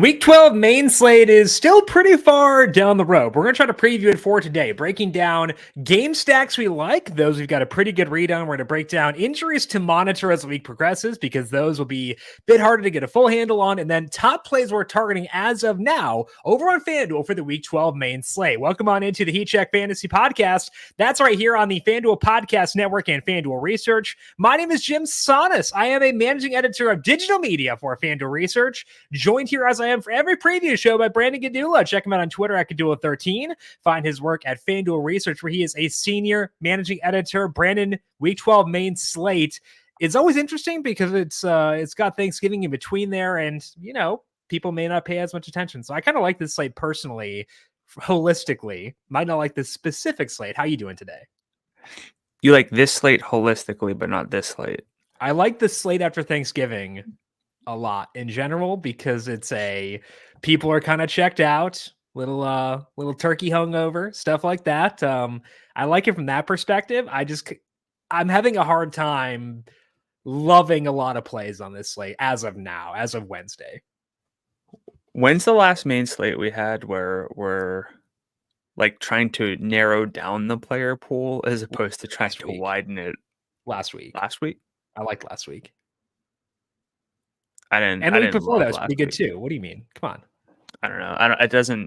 Week 12 main slate is still pretty far down the road. We're going to try to preview it for today, breaking down game stacks we like, those we've got a pretty good read on. We're going to break down injuries to monitor as the week progresses, because those will be a bit harder to get a full handle on, and then top plays we're targeting as of now over on FanDuel for the Week 12 main slate. Welcome on into the Heat Check Fantasy Podcast. That's right here on the FanDuel Podcast Network and FanDuel Research. My name is Jim Sonis. I am a managing editor of digital media for FanDuel Research, joined here as I am for every preview show by Brandon Gdula. Check him out on Twitter at Gdula13. Find his work at FanDuel Research, where he is a senior managing editor. Brandon, Week 12 main slate. It's always interesting because it's got Thanksgiving in between there, and people may not pay as much attention. So I kind of like this slate personally, holistically. Might not like this specific slate. How you doing today? You like this slate holistically, but not this slate. I like the slate after Thanksgiving a lot in general, because people are kind of checked out, little turkey hungover, stuff like that. I like it from that perspective. I'm having a hard time loving a lot of plays on this slate as of now, as of Wednesday. When's the last main slate we had where we're like trying to narrow down the player pool as opposed to trying to widen it? Last week. I liked last week. And the week before that was pretty good too. What do you mean? Come on. I don't know. It doesn't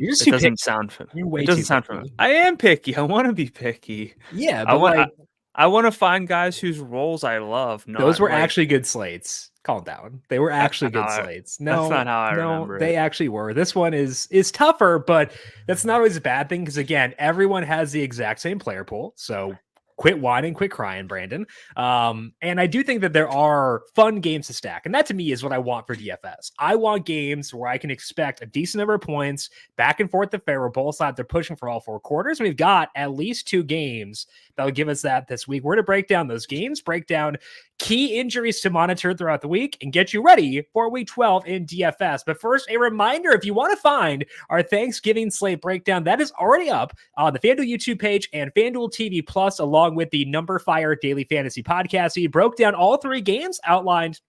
sound familiar. I am picky. I want to be picky. Yeah, but I want to find guys whose roles I love. Those were actually good slates. Calm down. They were actually good slates. No, that's not how I remember they actually were. This one is tougher, but that's not always a bad thing, because again, everyone has the exact same player pool. So quit whining, quit crying, Brandon. And I do think that there are fun games to stack. And that to me is what I want for DFS. I want games where I can expect a decent number of points, back and forth to fair, where both sides are pushing for all four quarters. We've got at least 2 games that'll give us that this week. We're going to break down those games, break down key injuries to monitor throughout the week, and get you ready for Week 12 in DFS. But first, a reminder, if you want to find our Thanksgiving slate breakdown, that is already up on the FanDuel YouTube page and FanDuel TV Plus, along with the numberFire Daily Fantasy Podcast. We broke down all 3 games, outlined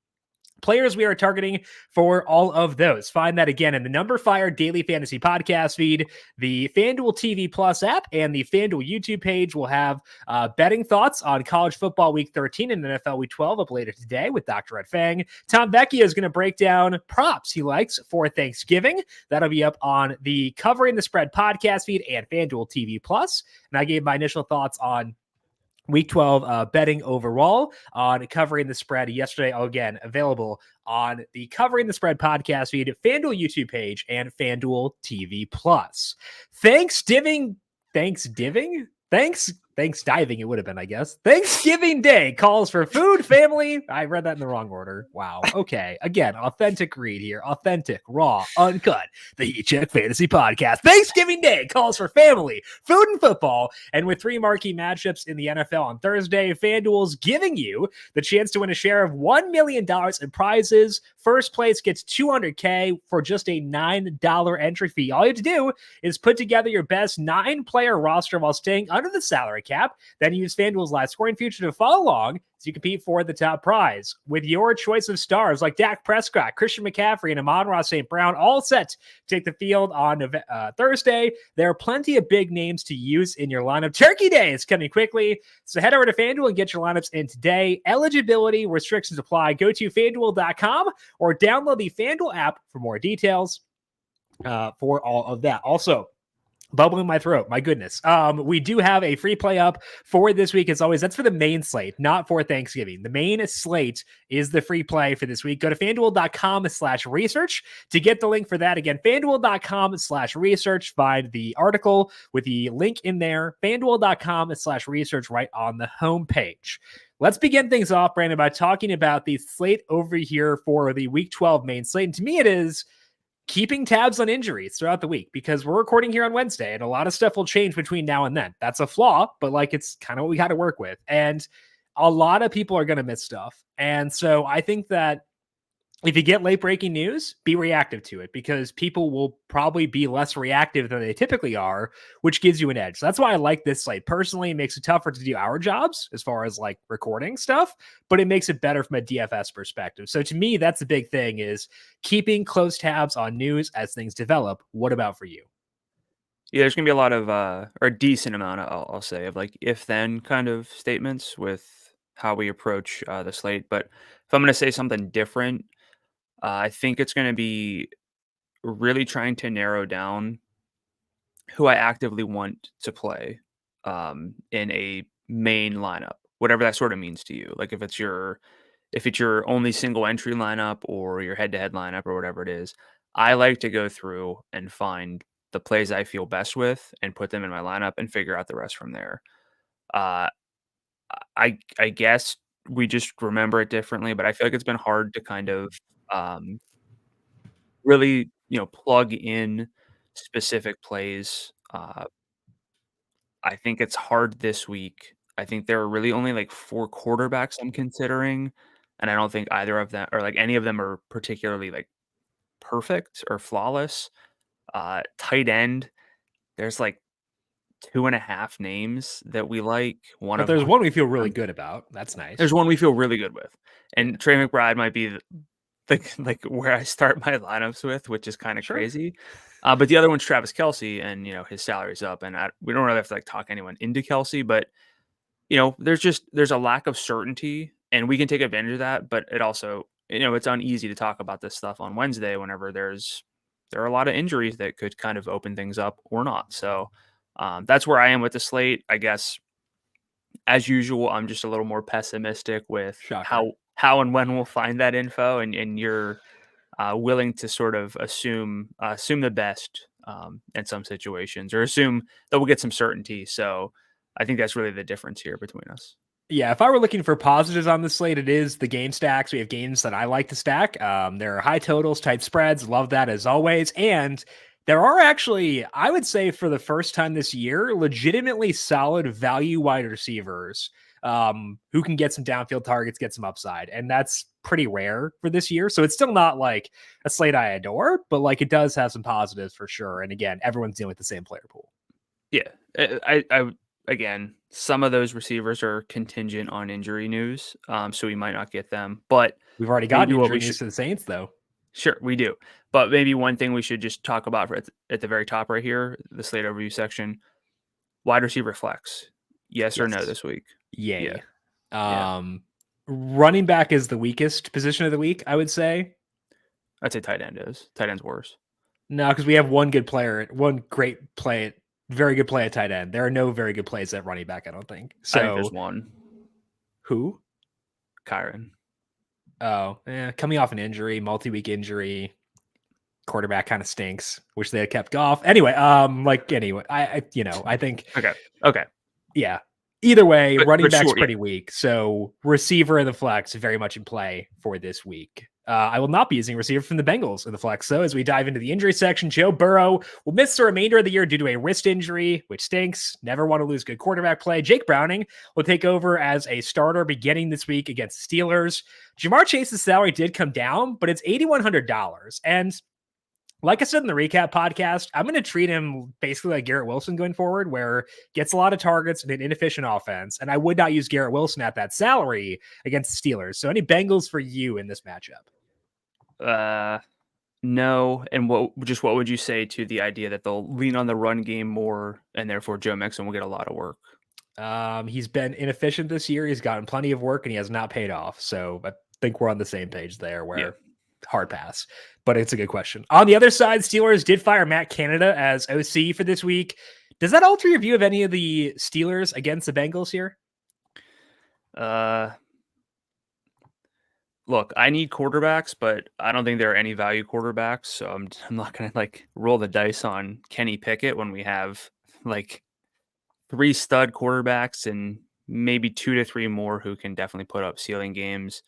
players we are targeting for all of those. Find that again in the numberFire Daily Fantasy Podcast feed, the FanDuel TV Plus app, and the FanDuel YouTube page. Will have betting thoughts on college football Week 13 and NFL Week 12 up later today with Dr. Ed Fang. Tom Vecchio is going to break down props he likes for Thanksgiving. That'll be up on the Covering the Spread podcast feed and FanDuel TV Plus. And I gave my initial thoughts on Week 12 betting overall on Covering the Spread yesterday. Again, available on the Covering the Spread podcast feed, FanDuel YouTube page, and FanDuel TV Plus. Thanksgiving, it would have been, I guess. Thanksgiving Day calls for food, family. I read that in the wrong order. Wow. Okay. Again, authentic read here. Authentic, raw, uncut. The Heat Check Fantasy Podcast. Thanksgiving Day calls for family, food, and football. And with 3 marquee matchups in the NFL on Thursday, FanDuel's giving you the chance to win a share of $1 million in prizes. First place gets $200K for just a $9 entry fee. All you have to do is put together your best 9-player roster while staying under the salary cap. Then use FanDuel's live scoring feature to follow along as you compete for the top prize. With your choice of stars like Dak Prescott, Christian McCaffrey, and Amon-Ra St. Brown all set to take the field on Thursday, there are plenty of big names to use in your lineup. Turkey Day is coming quickly, so head over to FanDuel and get your lineups in today. Eligibility restrictions apply. Go to FanDuel.com or download the FanDuel app for more details for all of that. Also, bubbling in my throat. My goodness. We do have a free play up for this week. As always, that's for the main slate, not for Thanksgiving. The main slate is the free play for this week. Go to FanDuel.com/research to get the link for that. Again, FanDuel.com/research. Find the article with the link in there. FanDuel.com/research right on the homepage. Let's begin things off, Brandon, by talking about the slate over here for the Week 12 main slate. And to me, it is keeping tabs on injuries throughout the week, because we're recording here on Wednesday and a lot of stuff will change between now and then. That's a flaw, but it's kind of what we got to work with. And a lot of people are going to miss stuff. And so I think that if you get late breaking news, be reactive to it because people will probably be less reactive than they typically are, which gives you an edge. So that's why I like this slate. Personally, it makes it tougher to do our jobs as far as like recording stuff, but it makes it better from a DFS perspective. So to me, that's the big thing is keeping close tabs on news as things develop. What about for you? Yeah, there's gonna be a lot of or a decent amount, I'll say, of like if then kind of statements with how we approach the slate. But if I'm gonna say something different, I think it's gonna be really trying to narrow down who I actively want to play in a main lineup, whatever that sort of means to you. Like if it's your only single entry lineup or your head to head lineup or whatever it is, I like to go through and find the plays I feel best with and put them in my lineup and figure out the rest from there. Uh, I guess we just remember it differently, but I feel like it's been hard to kind of um, really, plug in specific plays. I think it's hard this week. I think there are really only like 4 quarterbacks I'm considering, and I don't think either of them or like any of them are particularly like perfect or flawless. Tight end, there's like 2.5 names that we like. One But of there's which one we feel really good about. That's nice. there's one we feel really good with, Yeah. and Trey McBride might be like where I start my lineups with, which is kind of Sure. crazy. But the other one's Travis Kelsey, and his salary's up, and we don't really have to like talk anyone into Kelsey, but there's a lack of certainty, and we can take advantage of that. But it also, it's uneasy to talk about this stuff on Wednesday whenever there are a lot of injuries that could kind of open things up or not. So that's where I am with the slate. I guess as usual, I'm just a little more pessimistic with Shocker. how and when we'll find that info, and you're willing to sort of assume the best in some situations, or assume that we'll get some certainty. So I think that's really the difference here between us. Yeah, if I were looking for positives on the slate, it is the game stacks. We have games that I like to stack. There are high totals, tight spreads. Love that as always. And there are actually, I would say, for the first time this year, legitimately solid value wide receivers who can get some downfield targets, get some upside. And that's pretty rare for this year. So it's still not like a slate I adore, but like it does have some positives for sure. And again, everyone's dealing with the same player pool. Yeah, I again, some of those receivers are contingent on injury news, so we might not get them. But We've already got maybe what injury we should news to the Saints, though. sure we do. But maybe one thing we should just talk about at the very top right here, the slate overview section, wide receiver flex, yes or no Yes. this week? Yeah, Yay. yeah. Running back is the weakest position of the week, I would say. I'd say tight end is. Tight end's worse. No, because we have one good player, one great play, very good play at tight end. There are no very good plays at running back, I don't think. I think there's So one. who? Kyron. Oh, coming off an injury, multi-week injury. Quarterback kind of stinks. Wish they had kept Goff. Anyway, I think Okay. yeah. Either way, running But back's sure, yeah. pretty weak. So receiver in the flex very much in play for this week. I will not be using receiver from the Bengals in the flex. So as we dive into the injury section, Joe Burrow will miss the remainder of the year due to a wrist injury, which stinks. Never want to lose good quarterback play. Jake Browning will take over as a starter beginning this week against the Steelers. Jamar Chase's salary did come down, but it's $8,100. And like I said in the recap podcast, I'm going to treat him basically like Garrett Wilson going forward, where gets a lot of targets and an inefficient offense. And I would not use Garrett Wilson at that salary against the Steelers. So any Bengals for you in this matchup? No. And what would you say to the idea that they'll lean on the run game more, and therefore Joe Mixon will get a lot of work? He's been inefficient this year. He's gotten plenty of work and he has not paid off. So I think we're on the same page there where hard pass, but it's a good question. On the other side, Steelers did fire Matt Canada as OC for this week. Does that alter your view of any of the Steelers against the Bengals here? Look, I need quarterbacks, but I don't think there are any value quarterbacks. So I'm not going to like roll the dice on Kenny Pickett when we have like 3 stud quarterbacks and maybe 2 to 3 more who can definitely put up ceiling games.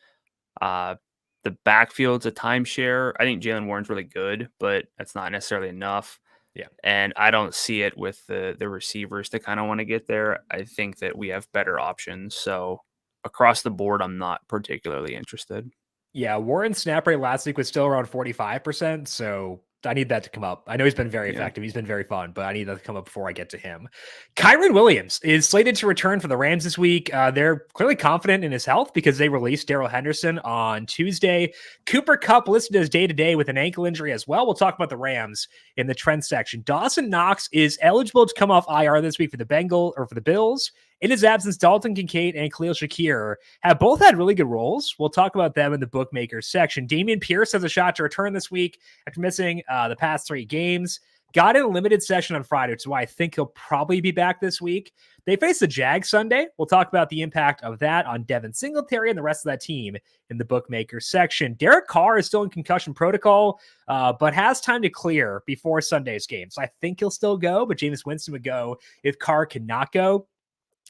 The backfield's a timeshare. I think Jalen Warren's really good, but that's not necessarily enough. Yeah. And I don't see it with the receivers to kind of want to get there. I think that we have better options. So across the board, I'm not particularly interested. Yeah, Warren's snap rate last week was still around 45%, so I need that to come up. I know he's been very effective. He's been very fun, but I need that to come up before I get to him. Kyron Williams is slated to return for the Rams this week. They're clearly confident in his health because they released Darrell Henderson on Tuesday. Cooper Kupp listed as day-to-day with an ankle injury as well. We'll talk about the Rams in the trend section. Dawson Knox is eligible to come off IR this week for the Bills. In his absence, Dalton Kincaid and Khalil Shakir have both had really good roles. We'll talk about them in the bookmakers section. Dameon Pierce has a shot to return this week after missing the past 3 games. Got in a limited session on Friday, which is why I think he'll probably be back this week. They face the Jags Sunday. We'll talk about the impact of that on Devin Singletary and the rest of that team in the bookmakers section. Derek Carr is still in concussion protocol, but has time to clear before Sunday's game. So I think he'll still go, but Jameis Winston would go if Carr cannot go.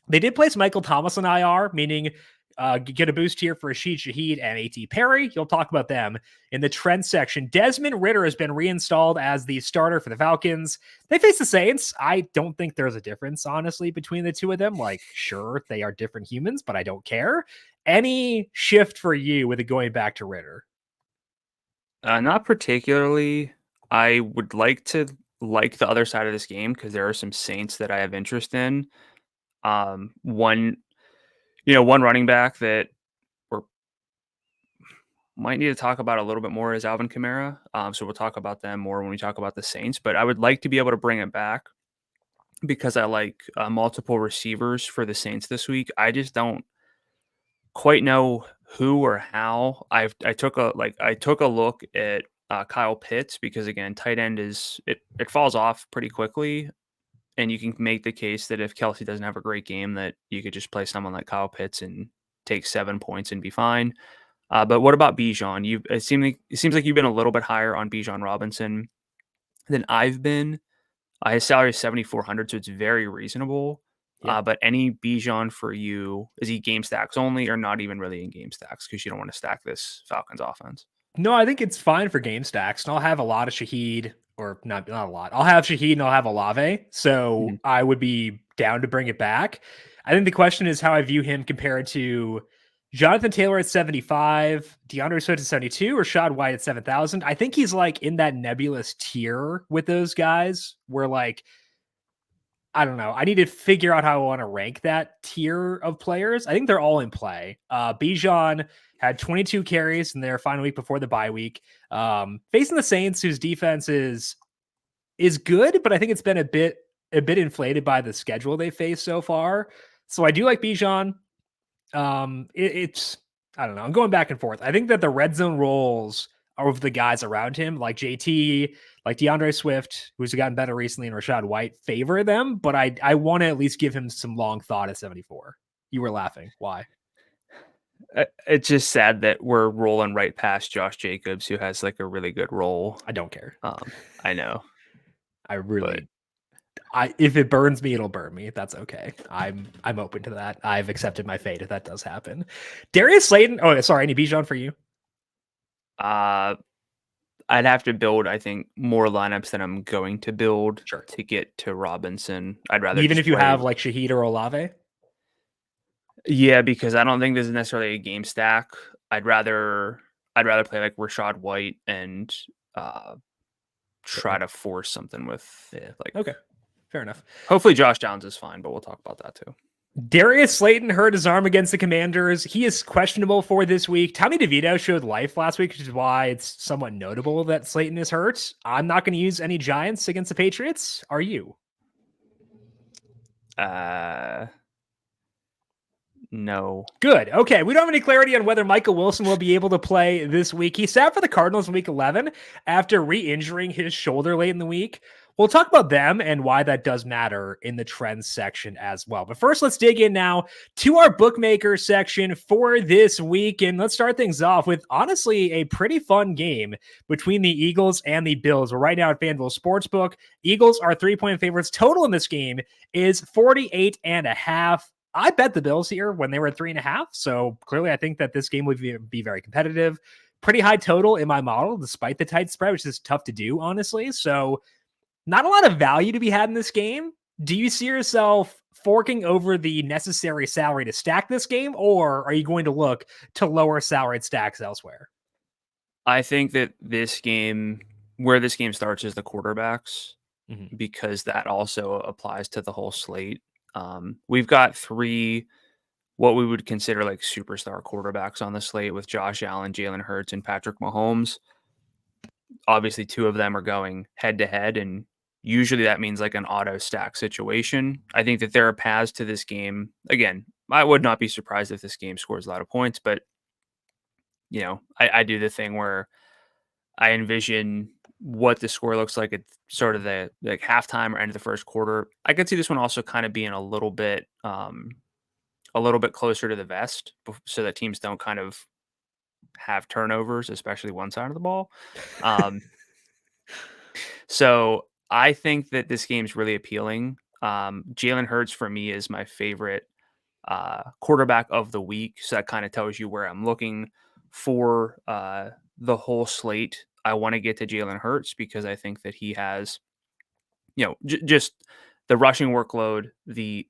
They did place Michael Thomas on IR, meaning get a boost here for Rashid Shaheed and A.T. Perry. You'll talk about them in the trend section. Desmond Ridder has been reinstalled as the starter for the Falcons. They face the Saints. I don't think there's a difference, honestly, between the two of them. Like, sure, they are different humans, but I don't care. Any shift for you with it going back to Ridder? Not particularly. I would like to like the other side of this game because there are some Saints that I have interest in. One running back that we might need to talk about a little bit more is Alvin Kamara. So we'll talk about them more when we talk about the Saints, but I would like to be able to bring it back because I like multiple receivers for the Saints this week. I just don't quite know who or how. I took a look at Kyle Pitts because again, tight end it falls off pretty quickly. And you can make the case that if Kelsey doesn't have a great game, that you could just play someone like Kyle Pitts and take 7 points and be fine. But what about Bijan? It seems like you've been a little bit higher on Bijan Robinson than I've been. His salary is $7,400, so it's very reasonable. Yeah. But any Bijan for you, is he game stacks only or not even really in game stacks because you don't want to stack this Falcons offense? No, I think it's fine for game stacks. And I'll have a lot of Shaheed. Or not a lot. I'll have Shaheed and I'll have Olave. So I would be down to bring it back. I think the question is how I view him compared to Jonathan Taylor at 75, DeAndre Swift at 72, or Rashad White at 7,000. I think he's like in that nebulous tier with those guys where like, I don't know. I need to figure out how I want to rank that tier of players. I think they're all in play. Bijan had 22 carries in their final week before the bye week. Facing the Saints, whose defense is good, but I think it's been a bit inflated by the schedule they faced so far. So I do like Bijan. It's I don't know. I'm going back and forth. I think that the red zone roles of the guys around him, like JT, like DeAndre Swift, who's gotten better recently, and Rashad White, favor them. But I want to at least give him some long thought at 74. You were laughing. Why? It's just sad that we're rolling right past Josh Jacobs, who has like a really good role. I don't care. I know. If it burns me, it'll burn me. That's okay. I'm open to that. I've accepted my fate if that does happen. Darius Slayton. Oh, sorry. Any Bijan for you? I'd have to build, I think, more lineups than I'm going to build to get to Robinson. I'd rather even if you have like Shaheed or Olave. Yeah, because I don't think this is necessarily a game stack. I'd rather play like Rashad White and try to force something with okay, fair enough. Hopefully Josh Downs is fine, but we'll talk about that too. Darius Slayton hurt his arm against the Commanders. He is questionable for this week. Tommy DeVito showed life last week, which is why it's somewhat notable that Slayton is hurt. I'm not going to use any Giants against the Patriots. Are you? No. Good. Okay. We don't have any clarity on whether Michael Wilson will be able to play this week. He sat for the Cardinals in week 11 after re-injuring his shoulder late in the week. We'll talk about them and why that does matter in the trends section as well. But first, let's dig in now to our bookmaker section for this week. And let's start things off with, honestly, a pretty fun game between the Eagles and the Bills. We're right now at FanDuel Sportsbook. Eagles are 3-point favorites. Total in this game is 48.5. I bet the Bills here when they were at 3.5. So clearly I think that this game would be very competitive. Pretty high total in my model, despite the tight spread, which is tough to do, honestly. So not a lot of value to be had in this game. Do you see yourself forking over the necessary salary to stack this game, or are you going to look to lower salaried stacks elsewhere? I think that where this game starts is the quarterbacks, Mhm. because that also applies to the whole slate. We've got three what we would consider like superstar quarterbacks on the slate with Josh Allen, Jalen Hurts, and Patrick Mahomes. Obviously, two of them are going head to head, and usually that means like an auto stack situation. I think that there are paths to this game. Again, I would not be surprised if this game scores a lot of points, but I do the thing where I envision what the score looks like at sort of the like halftime or end of the first quarter. I could see this one also kind of being a little bit closer to the vest, so that teams don't kind of have turnovers, especially one side of the ball. Um, so I think that this game's really appealing. Jalen Hurts for me is my favorite quarterback of the week. So that kind of tells you where I'm looking for the whole slate. I want to get to Jalen Hurts because I think that he has, just the rushing workload, the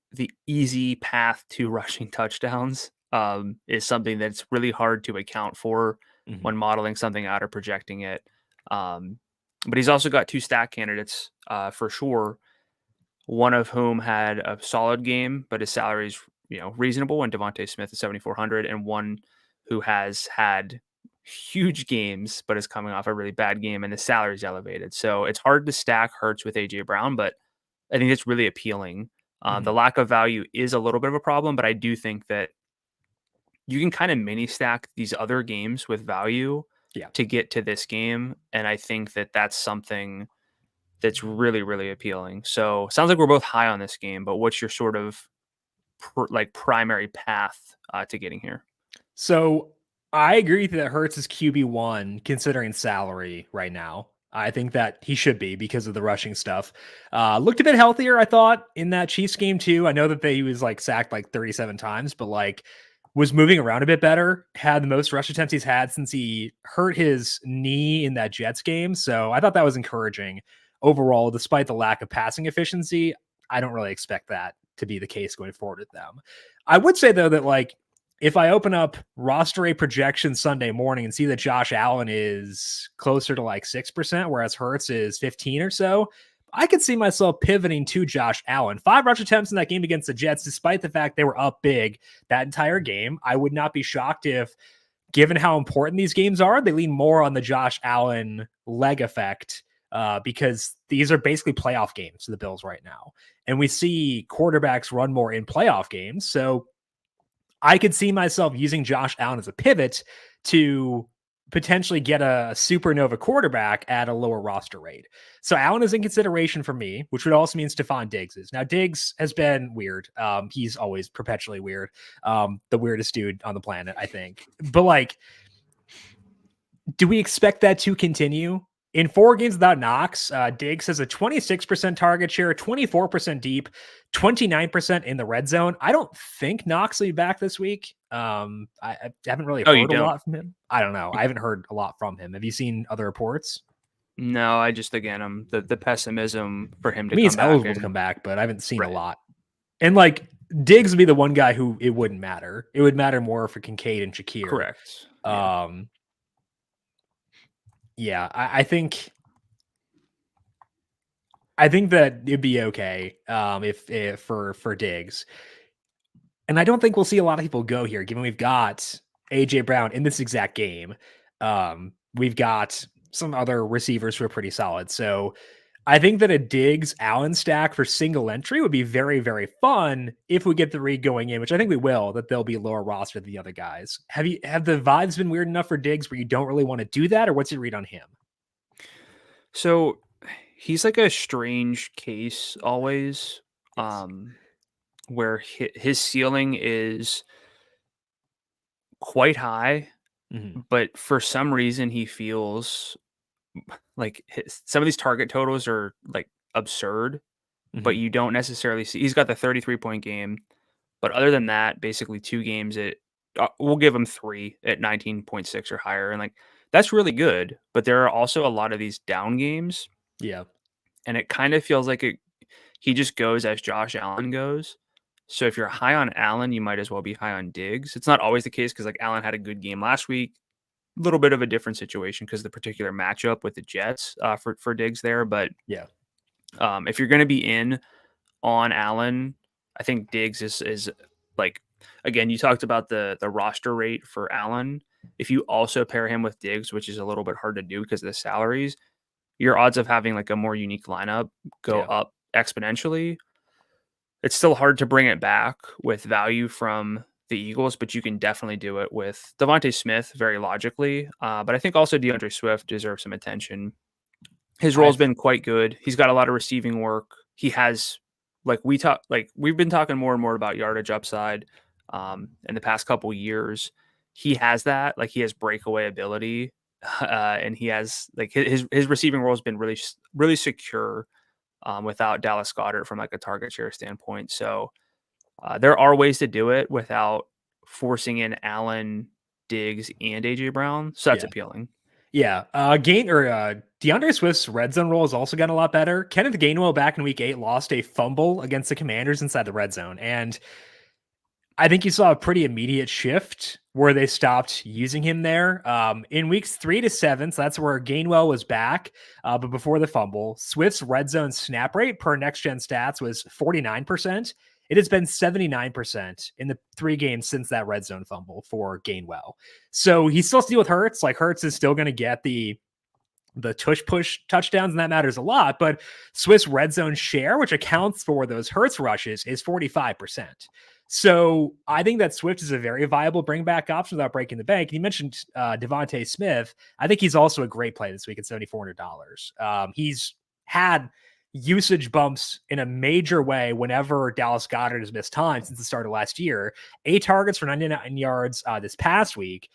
easy path to rushing touchdowns is something that's really hard to account for Mhm. when modeling something out or projecting it. Um, but he's also got two stack candidates for sure. One of whom had a solid game, but his salary is reasonable. And Devontae Smith is 7,400, and one who has had huge games, but is coming off a really bad game, and the salary is elevated. So it's hard to stack Hurts with AJ Brown, but I think it's really appealing. The Mhm. lack of value is a little bit of a problem, but I do think that you can kind of mini stack these other games with value Yeah. to get to this game, and I think that that's something that's really, really appealing. So sounds like we're both high on this game, but what's your sort of primary path to getting here? So I agree that Hurts is QB1 considering salary right now. I think that he should be because of the rushing stuff. Looked a bit healthier, I thought, in that Chiefs game too. I know that he was like sacked like 37 times, but like was moving around a bit better. Had the most rush attempts he's had since he hurt his knee in that Jets game. So I thought that was encouraging overall, despite the lack of passing efficiency. I don't really expect that to be the case going forward with them. I would say though that like if I open up roster a projection Sunday morning and see that Josh Allen is closer to like 6%, whereas Hurts is 15 or so, I could see myself pivoting to Josh Allen. 5 rush attempts in that game against the Jets, despite the fact they were up big that entire game. I would not be shocked if, given how important these games are, they lean more on the Josh Allen leg effect because these are basically playoff games for the Bills right now. And we see quarterbacks run more in playoff games. So I could see myself using Josh Allen as a pivot to potentially get a supernova quarterback at a lower roster rate. So Allen is in consideration for me, which would also mean Stephon Diggs is. Now Diggs has been weird. He's always perpetually weird. The weirdest dude on the planet, I think. But like, do we expect that to continue? In 4 games without Knox, Diggs has a 26% target share, 24% deep, 29% in the red zone. I don't think Knox will be back this week. I haven't really Oh, you heard a don't? lot from him. I don't know. I haven't heard a lot from him. Have you seen other reports? No, I just again, I'm the pessimism for him I to mean, come he's back eligible to and come back, but I haven't seen a right. lot. And like Diggs would be the one guy who it wouldn't matter. It would matter more for Kincaid and Shakir. Correct. Yeah. Um, yeah, I think that it'd be okay if for Diggs. And I don't think we'll see a lot of people go here, given we've got AJ Brown in this exact game. We've got some other receivers who are pretty solid. So I think that a Diggs Allen stack for single entry would be very, very fun if we get the read going in, which I think we will, that they'll be lower roster than the other guys. Have the vibes been weird enough for Diggs where you don't really want to do that, or what's your read on him? So he's like a strange case always, Yes. where his ceiling is quite high, Hmm. but for some reason he feels like some of these target totals are like absurd, but Hmm. you don't necessarily see. He's got the 33-point game, but other than that, basically 2 games at we'll give him 3 at 19.6 or higher, and like that's really good. But there are also a lot of these down games, Yeah. and it kind of feels like he just goes as Josh Allen goes. So if you're high on Allen, you might as well be high on Diggs. It's not always the case because like Allen had a good game last week. little bit of a different situation because the particular matchup with the Jets for Diggs there. But Yeah. if you're going to be in on Allen, I think Diggs is like, again, you talked about the roster rate for Allen. If you also pair him with Diggs, which is a little bit hard to do because of the salaries, your odds of having like a more unique lineup go Yeah. up exponentially. It's still hard to bring it back with value from the Eagles, but you can definitely do it with Devontae Smith very logically. But I think also DeAndre Swift deserves some attention. His role's I've been quite good. He's got a lot of receiving work. He has, we've been talking more and more about yardage upside in the past couple years. He has that, like he has breakaway ability, and he has like his receiving role has been really secure without Dallas Goedert from like a target share standpoint. So there are ways to do it without forcing in Allen, Diggs, and AJ Brown. So that's yeah. appealing. Yeah. DeAndre Swift's red zone role has also gotten a lot better. Kenneth Gainwell back in week 8 lost a fumble against the Commanders inside the red zone. And I think you saw a pretty immediate shift where they stopped using him there. In weeks 3 to 7, so that's where Gainwell was back. But before the fumble, Swift's red zone snap rate per next gen stats was 49%. It has been 79% in the 3 games since that red zone fumble for Gainwell. So he's still deal with Hurts. Like Hurts is still going to get the tush push touchdowns, and that matters a lot. But Swiss red zone share, which accounts for those Hurts rushes, is 45%. So I think that Swift is a very viable bring back option without breaking the bank. And you mentioned Devontae Smith. I think he's also a great play this week at $7,400. He's had usage bumps in a major way whenever Dallas Goedert has missed time since the start of last year. 8 targets for 99 yards this past week.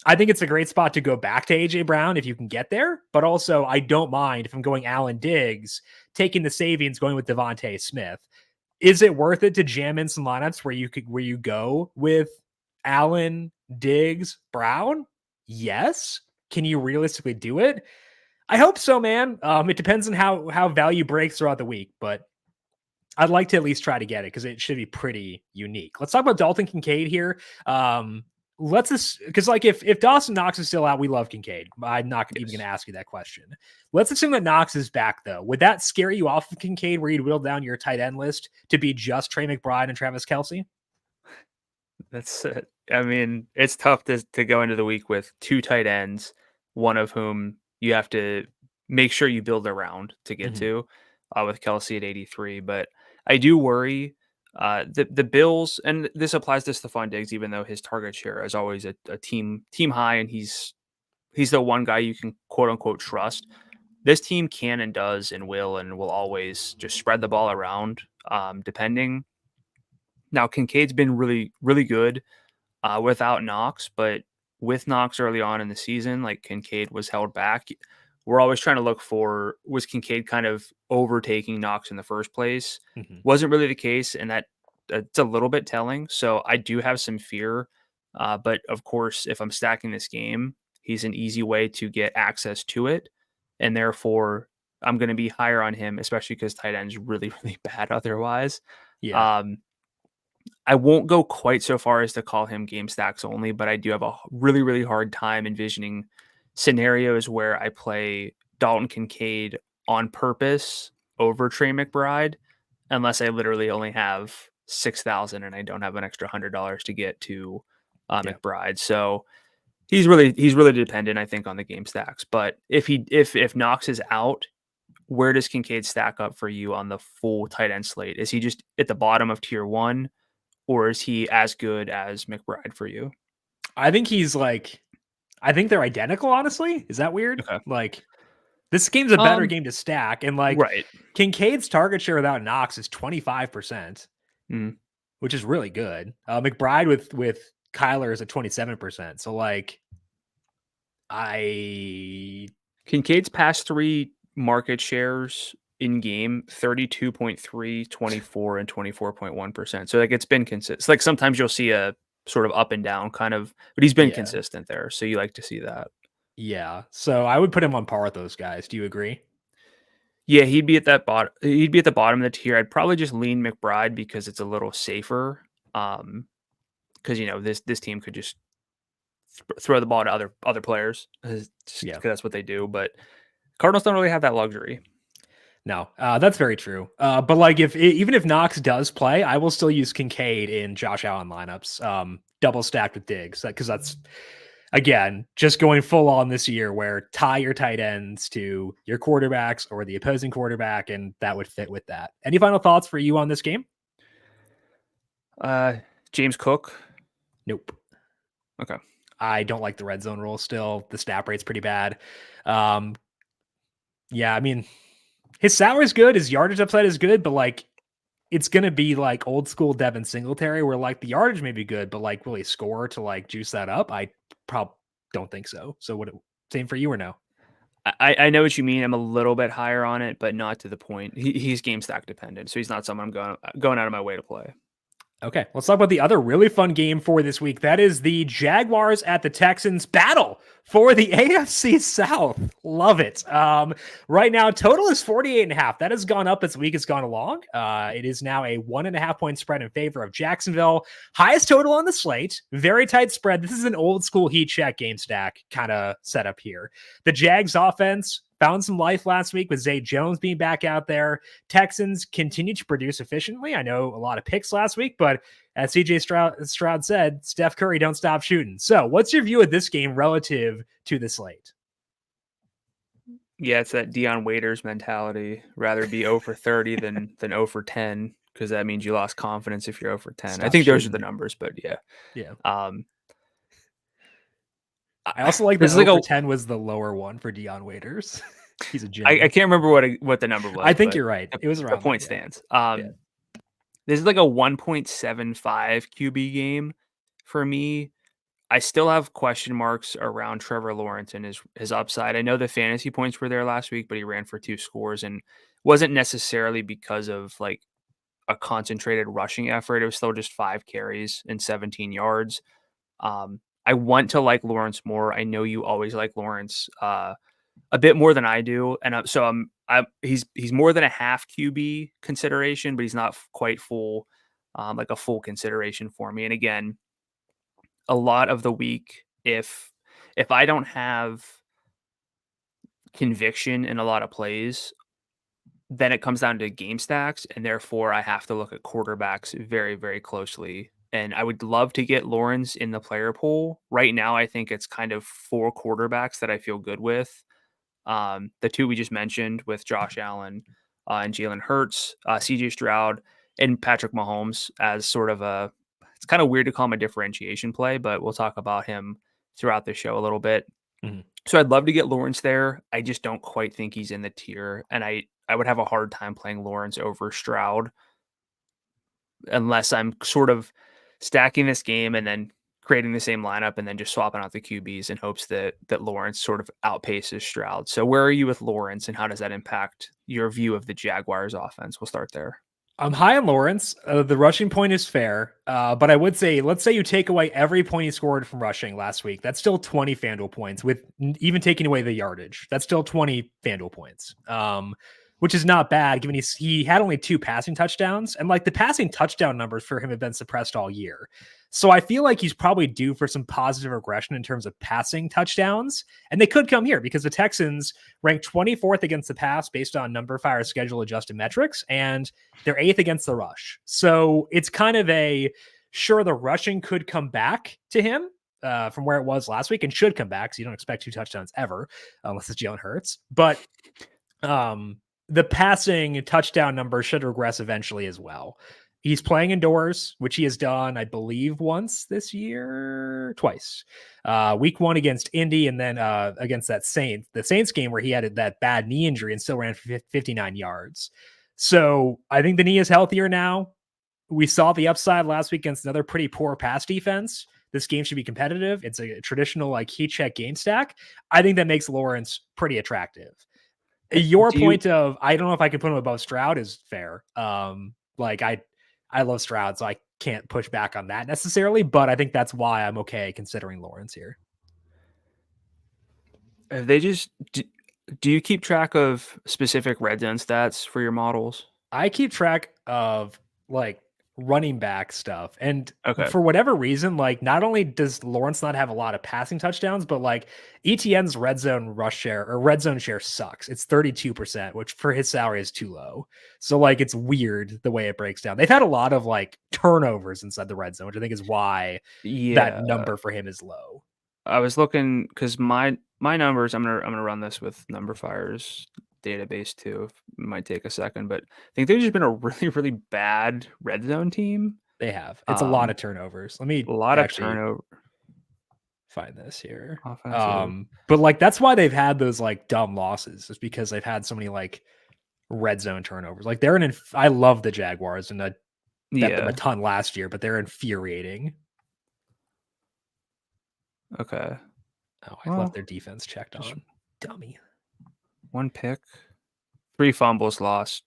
I think it's a great spot to go back to AJ Brown if you can get there, but also I don't mind if I'm going Allen Diggs, taking the savings, going with Devontae Smith. Is it worth it to jam in some lineups where you go with Allen, Diggs, Brown? Yes. Can you realistically do it? I hope so, man. It depends on how value breaks throughout the week, but I'd like to at least try to get it because it should be pretty unique. Let's talk about Dalton Kincaid here. Because like if Dawson Knox is still out, we love Kincaid. I'm not even going to ask you that question. Let's assume that Knox is back though. Would that scare you off of Kincaid where you'd whittle down your tight end list to be just Trey McBride and Travis Kelce? That's it. I mean, it's tough to go into the week with 2 tight ends, one of whom you have to make sure you build around to get to, with Kelce at 83. But I do worry the Bills, and this applies to Stephon Diggs, even though his target share is always a team high, and he's the one guy you can quote unquote trust. This team can and does and will always just spread the ball around, depending. Now Kincaid's been really really good without Knox, but with Knox early on in the season, like Kincaid was held back. We're always trying to look for, was Kincaid kind of overtaking Knox in the first place? Wasn't really the case, and that's a little bit telling. So I do have some fear, but of course, if I'm stacking this game, he's an easy way to get access to it, and therefore I'm going to be higher on him, especially because tight end's really really bad otherwise. Yeah. I won't go quite so far as to call him game stacks only, but I do have a really, really hard time envisioning scenarios where I play Dalton Kincaid on purpose over Trey McBride, unless I literally only have 6,000 and I don't have an extra $100 to get to McBride. So he's really dependent, I think, on the game stacks. But if Knox is out, where does Kincaid stack up for you on the full tight end slate? Is he just at the bottom of tier 1? Or is he as good as McBride for you? I think they're identical, honestly. Is that weird? Okay. Like, this game's a better game to stack. And like, Right. Kincaid's target share without Knox is 25%, Mm. which is really good. McBride with Kyler is at 27%. So like, Kincaid's past 3 market shares in game 32.3, 24, and 24.1%. So like it's been consistent. Like sometimes you'll see a sort of up and down kind of, but he's been consistent there. So you like to see that. Yeah. So I would put him on par with those guys. Do you agree? Yeah, he'd be at that bottom. He'd be at the bottom of the tier. I'd probably just lean McBride because it's a little safer. Because this team could just throw the ball to other players, just Yeah. because that's what they do. But Cardinals don't really have that luxury. No, that's very true. But like, even if Knox does play, I will still use Kincaid in Josh Allen lineups, double stacked with Diggs, because that's again just going full on this year, where tie your tight ends to your quarterbacks or the opposing quarterback, and that would fit with that. Any final thoughts for you on this game? James Cook. Nope. Okay. I don't like the red zone rule still. The snap rate's pretty bad. Yeah, I mean, his salary's good, his yardage upside is good, but like it's gonna be like old school Devin Singletary, where like the yardage may be good, but like will he score to like juice that up? I probably don't think so. So what? Same for you or no? I know what you mean. I'm a little bit higher on it, but not to the point. He's game stack dependent, so he's not someone I'm going out of my way to play. Okay, let's talk about the other really fun game for this week. That is the Jaguars at the Texans battle for the AFC South. Love it. Right now, total is 48.5. That has gone up as the week has gone along. It is now a 1.5 point spread in favor of Jacksonville. Highest total on the slate. Very tight spread. This is an old school heat check game stack kind of setup here. The Jags offense found some life last week with Zay Jones being back out there. Texans continue to produce efficiently. I know a lot of picks last week, but as CJ Stroud said, Steph Curry don't stop shooting. So what's your view of this game relative to the slate? Yeah, it's that Deion Waiters mentality. Rather be 0 for 30 than 0 for 10, because that means you lost confidence if you're 0 for 10. I think those are the numbers, but yeah. Yeah. I I also like that this is like 0 a for 10 was the lower one for Deion Waiters. He's a gem. I can't remember what the number was. I think but you're right. It was the around point that, yeah. stands. Yeah. This is like a 1.75 QB game for me. I still have question marks around Trevor Lawrence and his upside. I know the fantasy points were there last week, but he ran for 2 scores and wasn't necessarily because of like a concentrated rushing effort. It was still just 5 carries and 17 yards. I want to like Lawrence more. I know you always like Lawrence a bit more than I do, and so he's more than a half QB consideration, but he's not quite full, like a full consideration for me. And again, a lot of the week, if I don't have conviction in a lot of plays, then it comes down to game stacks, and therefore I have to look at quarterbacks very, very closely. And I would love to get Lawrence in the player pool. Right now, I think it's kind of 4 quarterbacks that I feel good with. The 2 we just mentioned with Josh Allen and Jalen Hurts, CJ Stroud, and Patrick Mahomes as sort of it's kind of weird to call him a differentiation play, but we'll talk about him throughout the show a little bit. Mhm. So I'd love to get Lawrence there. I just don't quite think he's in the tier, and I would have a hard time playing Lawrence over Stroud unless I'm sort of stacking this game and then creating the same lineup and then just swapping out the QBs in hopes that Lawrence sort of outpaces Stroud. So where are you with Lawrence, and how does that impact your view of the Jaguars offense? We'll start there. I'm high on Lawrence. The rushing point is fair, but I would say, let's say you take away every point he scored from rushing last week. That's still 20 FanDuel points, with even taking away the yardage. That's still 20 FanDuel points, which is not bad given he had only 2 passing touchdowns, and like the passing touchdown numbers for him have been suppressed all year. So I feel like he's probably due for some positive regression in terms of passing touchdowns, and they could come here because the Texans rank 24th against the pass based on numberFire schedule adjusted metrics, and they're 8th against the rush. So it's kind of sure, the rushing could come back to him from where it was last week, and should come back, because you don't expect 2 touchdowns ever unless it's Jalen Hurts. But the passing touchdown number should regress eventually as well. He's playing indoors, which he has done, I believe, once this year, twice. Week 1 against Indy, and then against the Saints game where he had that bad knee injury and still ran for 59 yards. So I think the knee is healthier now. We saw the upside last week against another pretty poor pass defense. This game should be competitive. It's a traditional like heat check game stack. I think that makes Lawrence pretty attractive. Your point of I don't know if I can put him above Stroud is fair. Like I love Stroud, so I can't push back on that necessarily, but I think that's why I'm okay considering Lawrence here. Do you keep track of specific red zone stats for your models? I keep track of like running back stuff. And Okay. for whatever reason, like not only does Lawrence not have a lot of passing touchdowns, but like ETN's red zone rush share or red zone share sucks. It's 32%, which for his salary is too low. So like it's weird the way it breaks down. They've had a lot of like turnovers inside the red zone, which I think is why that Yeah. number for him is low. I was looking because my numbers. I'm gonna run this with numberFire's database too. It might take a second, but I think they've just been a really bad red zone team. They have. It's a lot Um, of turnovers. Let a me lot of actually turnover find this here. offensive. But like that's why they've had those like dumb losses, is because they've had so many like red zone turnovers. Like they're I love the Jaguars and I bet them a Yeah. ton last year, but they're infuriating. Okay. Oh, I Well, left their defense checked just on. Dummy. 1 pick, 3 fumbles lost.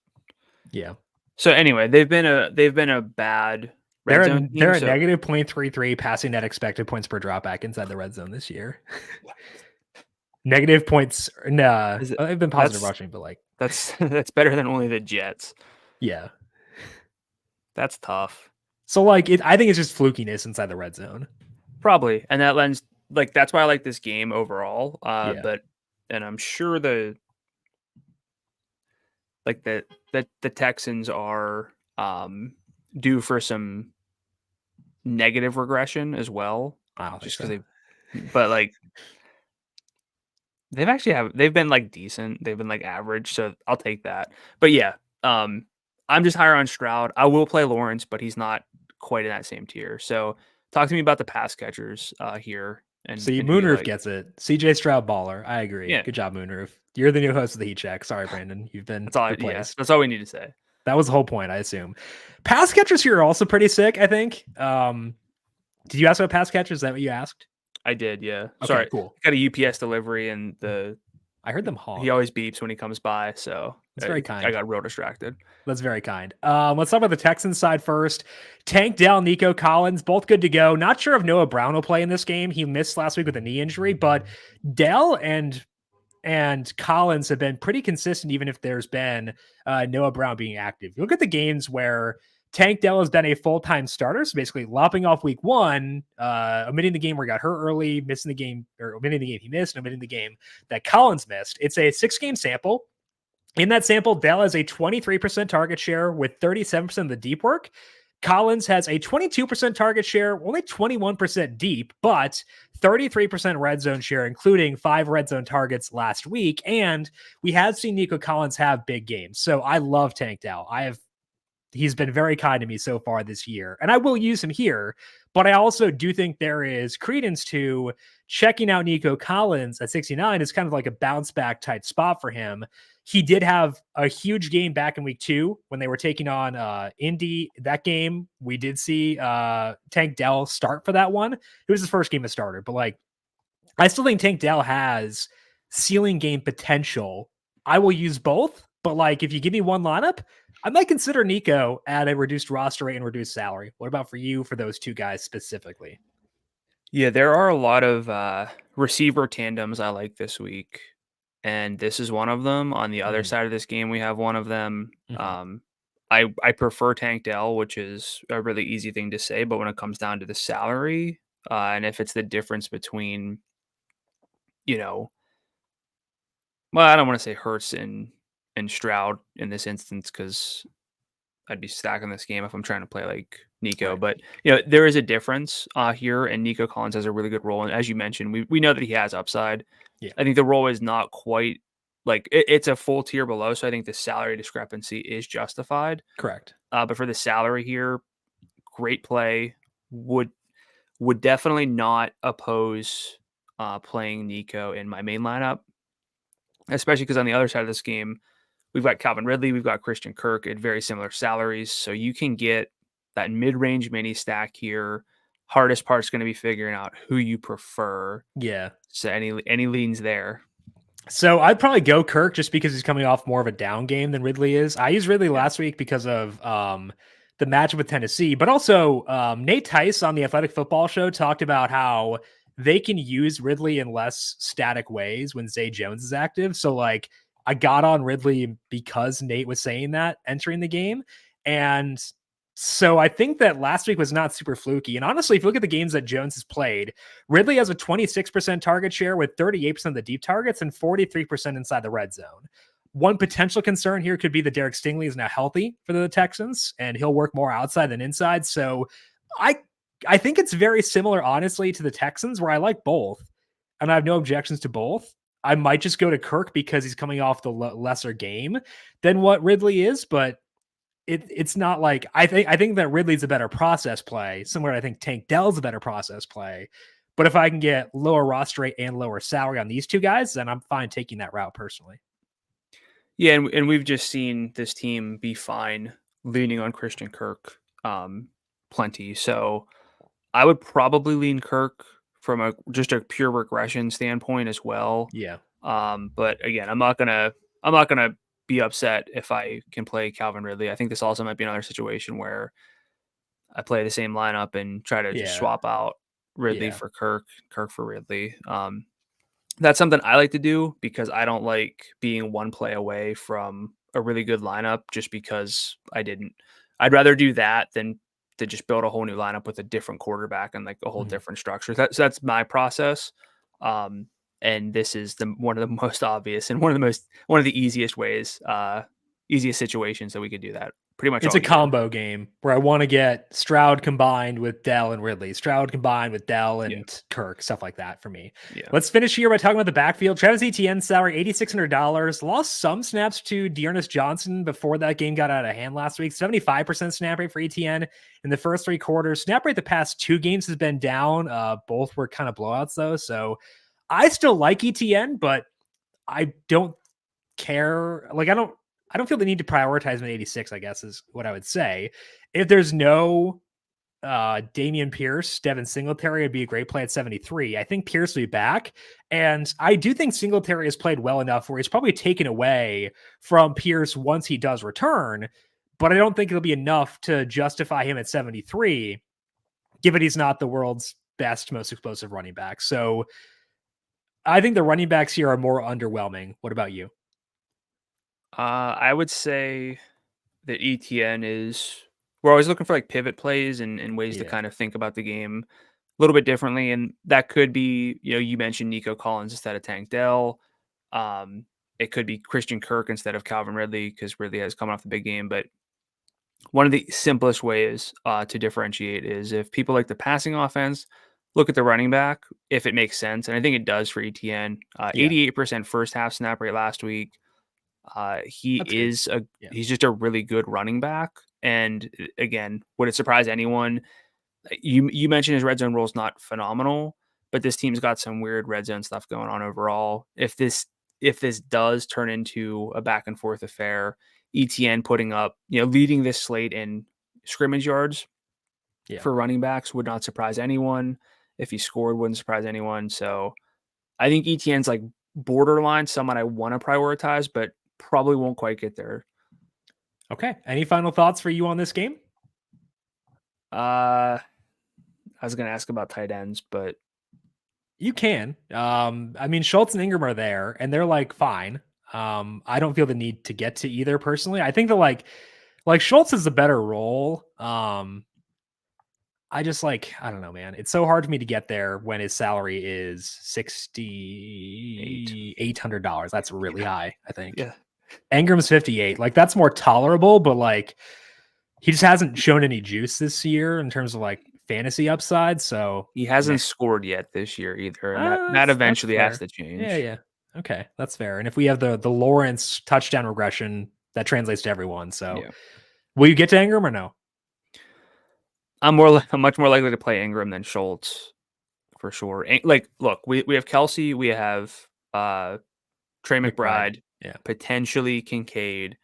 Yeah. So anyway, they've been a bad red zone team. They're a So negative 0.33 passing net expected points per dropback inside the red zone this year. Negative points. Nah, they've been positive rushing, but like that's better than only the Jets. yeah. That's tough. So like I think it's just flukiness inside the red zone. Probably. And that lends like that's why I like this game overall. Yeah. But and I'm sure the Texans are due for some negative regression as well. I don't think Just so. because but like they've been like decent. They've been like average, so I'll take that. But yeah, I'm just higher on Stroud. I will play Lawrence, but he's not quite in that same tier. So talk to me about the pass catchers here. And See, and who you Moonroof like. gets it. CJ Stroud baller. I agree. Yeah. Good job, Moonroof. You're the new host of the Heat Check. Sorry, Brandon. You've been replaced. That's all we need to say. That was the whole point, I assume. Pass catchers here are also pretty sick, I think. Did you ask about pass catchers? Is that what you asked? I did, yeah. Okay, Sorry, cool. Got a UPS delivery, and I heard them honk. he always beeps when he comes by, so That's very kind. I got real distracted. That's very kind. Let's talk about the Texans side first. Tank Dell, Nico Collins, both good to go. Not sure if Noah Brown will play in this game. He missed last week with a knee injury, but Dell and Collins have been pretty consistent, even if there's been Noah Brown being active. Look at the games where Tank Dell has been a full-time starter, so basically lopping off week one, omitting the game where he got hurt early, missing the game, or omitting the game he missed, and omitting the game that Collins missed. It's a 6-game sample. In that sample, Dell has a 23% target share with 37% of the deep work. Collins has a 22% target share, only 21% deep, but 33% red zone share, including 5 red zone targets last week. And we have seen Nico Collins have big games. So I love Tank Dell. He's been very kind to me so far this year, and I will use him here. But I also do think there is credence to checking out Nico Collins at 69 is kind of like a bounce back type spot for him. He did have a huge game back in week 2 when they were taking on Indy. That game, we did see Tank Dell start for that one. It was his first game as starter, but like, I still think Tank Dell has ceiling game potential. I will use both, but like, if you give me one lineup, I might consider Nico at a reduced roster rate and reduced salary. What about for you for those two guys specifically? Yeah, there are a lot of receiver tandems I like this week, and this is one of them. On the other side of this game, we have one of them. I prefer Tank Dell, which is a really easy thing to say, but when it comes down to the salary, and if it's the difference between, well, I don't want to say Hurts and Stroud in this instance because I'd be stacking this game if I'm trying to play like Nico. Right. But there is a difference here, and Nico Collins has a really good role. And as you mentioned, we know that he has upside. Yeah. I think the role is not quite like it's a full tier below, so I think the salary discrepancy is justified. Correct. But for the salary here, great play. Would definitely not oppose playing Nico in my main lineup, especially because on the other side of this game, we've got Calvin Ridley, we've got Christian Kirk at very similar salaries. So you can get that mid-range mini stack here. Hardest part's going to be figuring out who you prefer. Yeah. So any leans there? So I'd probably go Kirk just because he's coming off more of a down game than Ridley is. I used Ridley last week because of the matchup with Tennessee, but also Nate Tice on the Athletic Football Show talked about how they can use Ridley in less static ways when Zay Jones is active. So like I got on Ridley because Nate was saying that entering the game. And So I think that last week was not super fluky. And honestly, if you look at the games that Jones has played, Ridley has a 26% target share with 38% of the deep targets and 43% inside the red zone. One potential concern here could be that Derek Stingley is now healthy for the Texans, and he'll work more outside than inside. So I think it's very similar, honestly, to the Texans, where I like both, and I have no objections to both. I might just go to Kirk because he's coming off the lesser game than what Ridley is, but it's not like I think that Ridley's a better process play. Similar, I think Tank Dell's a better process play. But if I can get lower roster rate and lower salary on these two guys, then I'm fine taking that route personally. Yeah, and we've just seen this team be fine leaning on Christian Kirk plenty. So I would probably lean Kirk from just a pure regression standpoint as well. Yeah. But again, I'm not gonna be upset if I can play Calvin Ridley. I think this also might be another situation where I play the same lineup and try to just swap out Ridley for Kirk for Ridley. That's something I like to do because I don't like being one play away from a really good lineup just because I'd rather do that than to just build a whole new lineup with a different quarterback and like a whole different structure. That's my process. And this is one of the most obvious and one of the easiest ways, easiest situations that we could do that. Pretty much it's a combo game where I want to get Stroud combined with Dell and Ridley, Stroud combined with Dell and Kirk, stuff like that for me. Yeah. Let's finish here by talking about the backfield. Travis Etienne's salary, $8,600, lost some snaps to Dearness Johnson before that game got out of hand last week. 75% snap rate for Etienne in the first three quarters. Snap rate the past two games has been down. Both were kind of blowouts though. So I still like Etienne, but I don't care. Like, I don't feel the need to prioritize him at 86, I guess is what I would say. If there's no Damian Pierce, Devin Singletary would be a great play at 73. I think Pierce will be back. And I do think Singletary has played well enough where he's probably taken away from Pierce once he does return. But I don't think it'll be enough to justify him at 73, given he's not the world's best, most explosive running back. So I think the running backs here are more underwhelming. What about you? I would say that ETN we're always looking for like pivot plays and ways to kind of think about the game a little bit differently. And that could be, you mentioned Nico Collins instead of Tank Dell. It could be Christian Kirk instead of Calvin Ridley because Ridley has come off the big game. But one of the simplest ways to differentiate is if people like the passing offense, look at the running back, if it makes sense. And I think it does for ETN. 88% first half snap rate last week. He's just a really good running back. And again, would it surprise anyone? You mentioned his red zone role is not phenomenal, but this team's got some weird red zone stuff going on overall. If this does turn into a back and forth affair, ETN putting up, leading this slate in scrimmage yards for running backs would not surprise anyone. If he scored, wouldn't surprise anyone. So I think ETN's like borderline someone I want to prioritize, but probably won't quite get there. Okay. Any final thoughts for you on this game? I was going to ask about tight ends, but you can. I mean, Schultz and Ingram are there, and they're like fine. I don't feel the need to get to either personally. I think that like Schultz is a better role. I just I don't know, man. It's so hard for me to get there when his salary is $6,800. That's really high, I think. Yeah. Ingram's 58. Like, that's more tolerable, but like he just hasn't shown any juice this year in terms of like fantasy upside. So he hasn't scored yet this year either. And that eventually has to change. Yeah. Okay. That's fair. And if we have the Lawrence touchdown regression, that translates to everyone. So will you get to Ingram or no? I'm much more likely to play Ingram than Schultz for sure. Like, look, we have Kelsey, we have Trey McBride. Potentially Kincaid.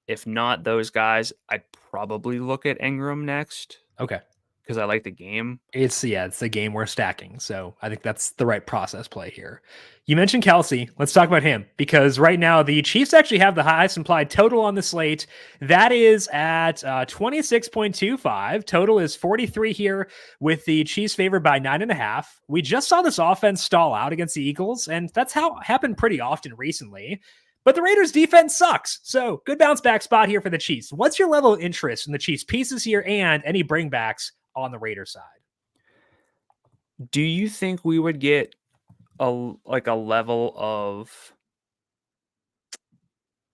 If not those guys, I'd probably look at Ingram next. Okay. Because I like the game. It's the game we're stacking. So I think that's the right process play here. You mentioned Kelsey. Let's talk about him because right now the Chiefs actually have the highest implied total on the slate. That is at 26.25. Total is 43 here with the Chiefs favored by 9.5. We just saw this offense stall out against the Eagles, and that's how happened pretty often recently. But the Raiders defense sucks. So good bounce back spot here for the Chiefs. What's your level of interest in the Chiefs pieces here and any bringbacks on the Raiders side? Do you think we would get a level of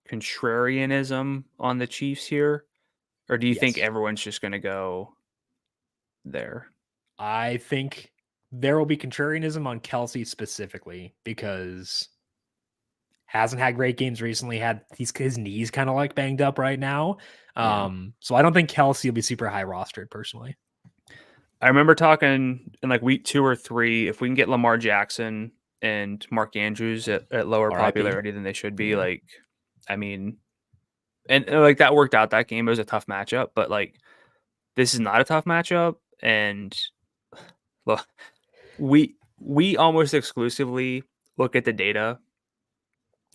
contrarianism on the Chiefs here? Or do you think everyone's just going to go there? I think there will be contrarianism on Kelsey specifically because hasn't had great games recently. His knees kind of like banged up right now. So I don't think Kelsey will be super high rostered personally. I remember talking in like week 2 or 3, if we can get Lamar Jackson and Mark Andrews at lower popularity than they should be, like, I mean, and like that worked out that game. It was a tough matchup, but like this is not a tough matchup. And look, we almost exclusively look at the data.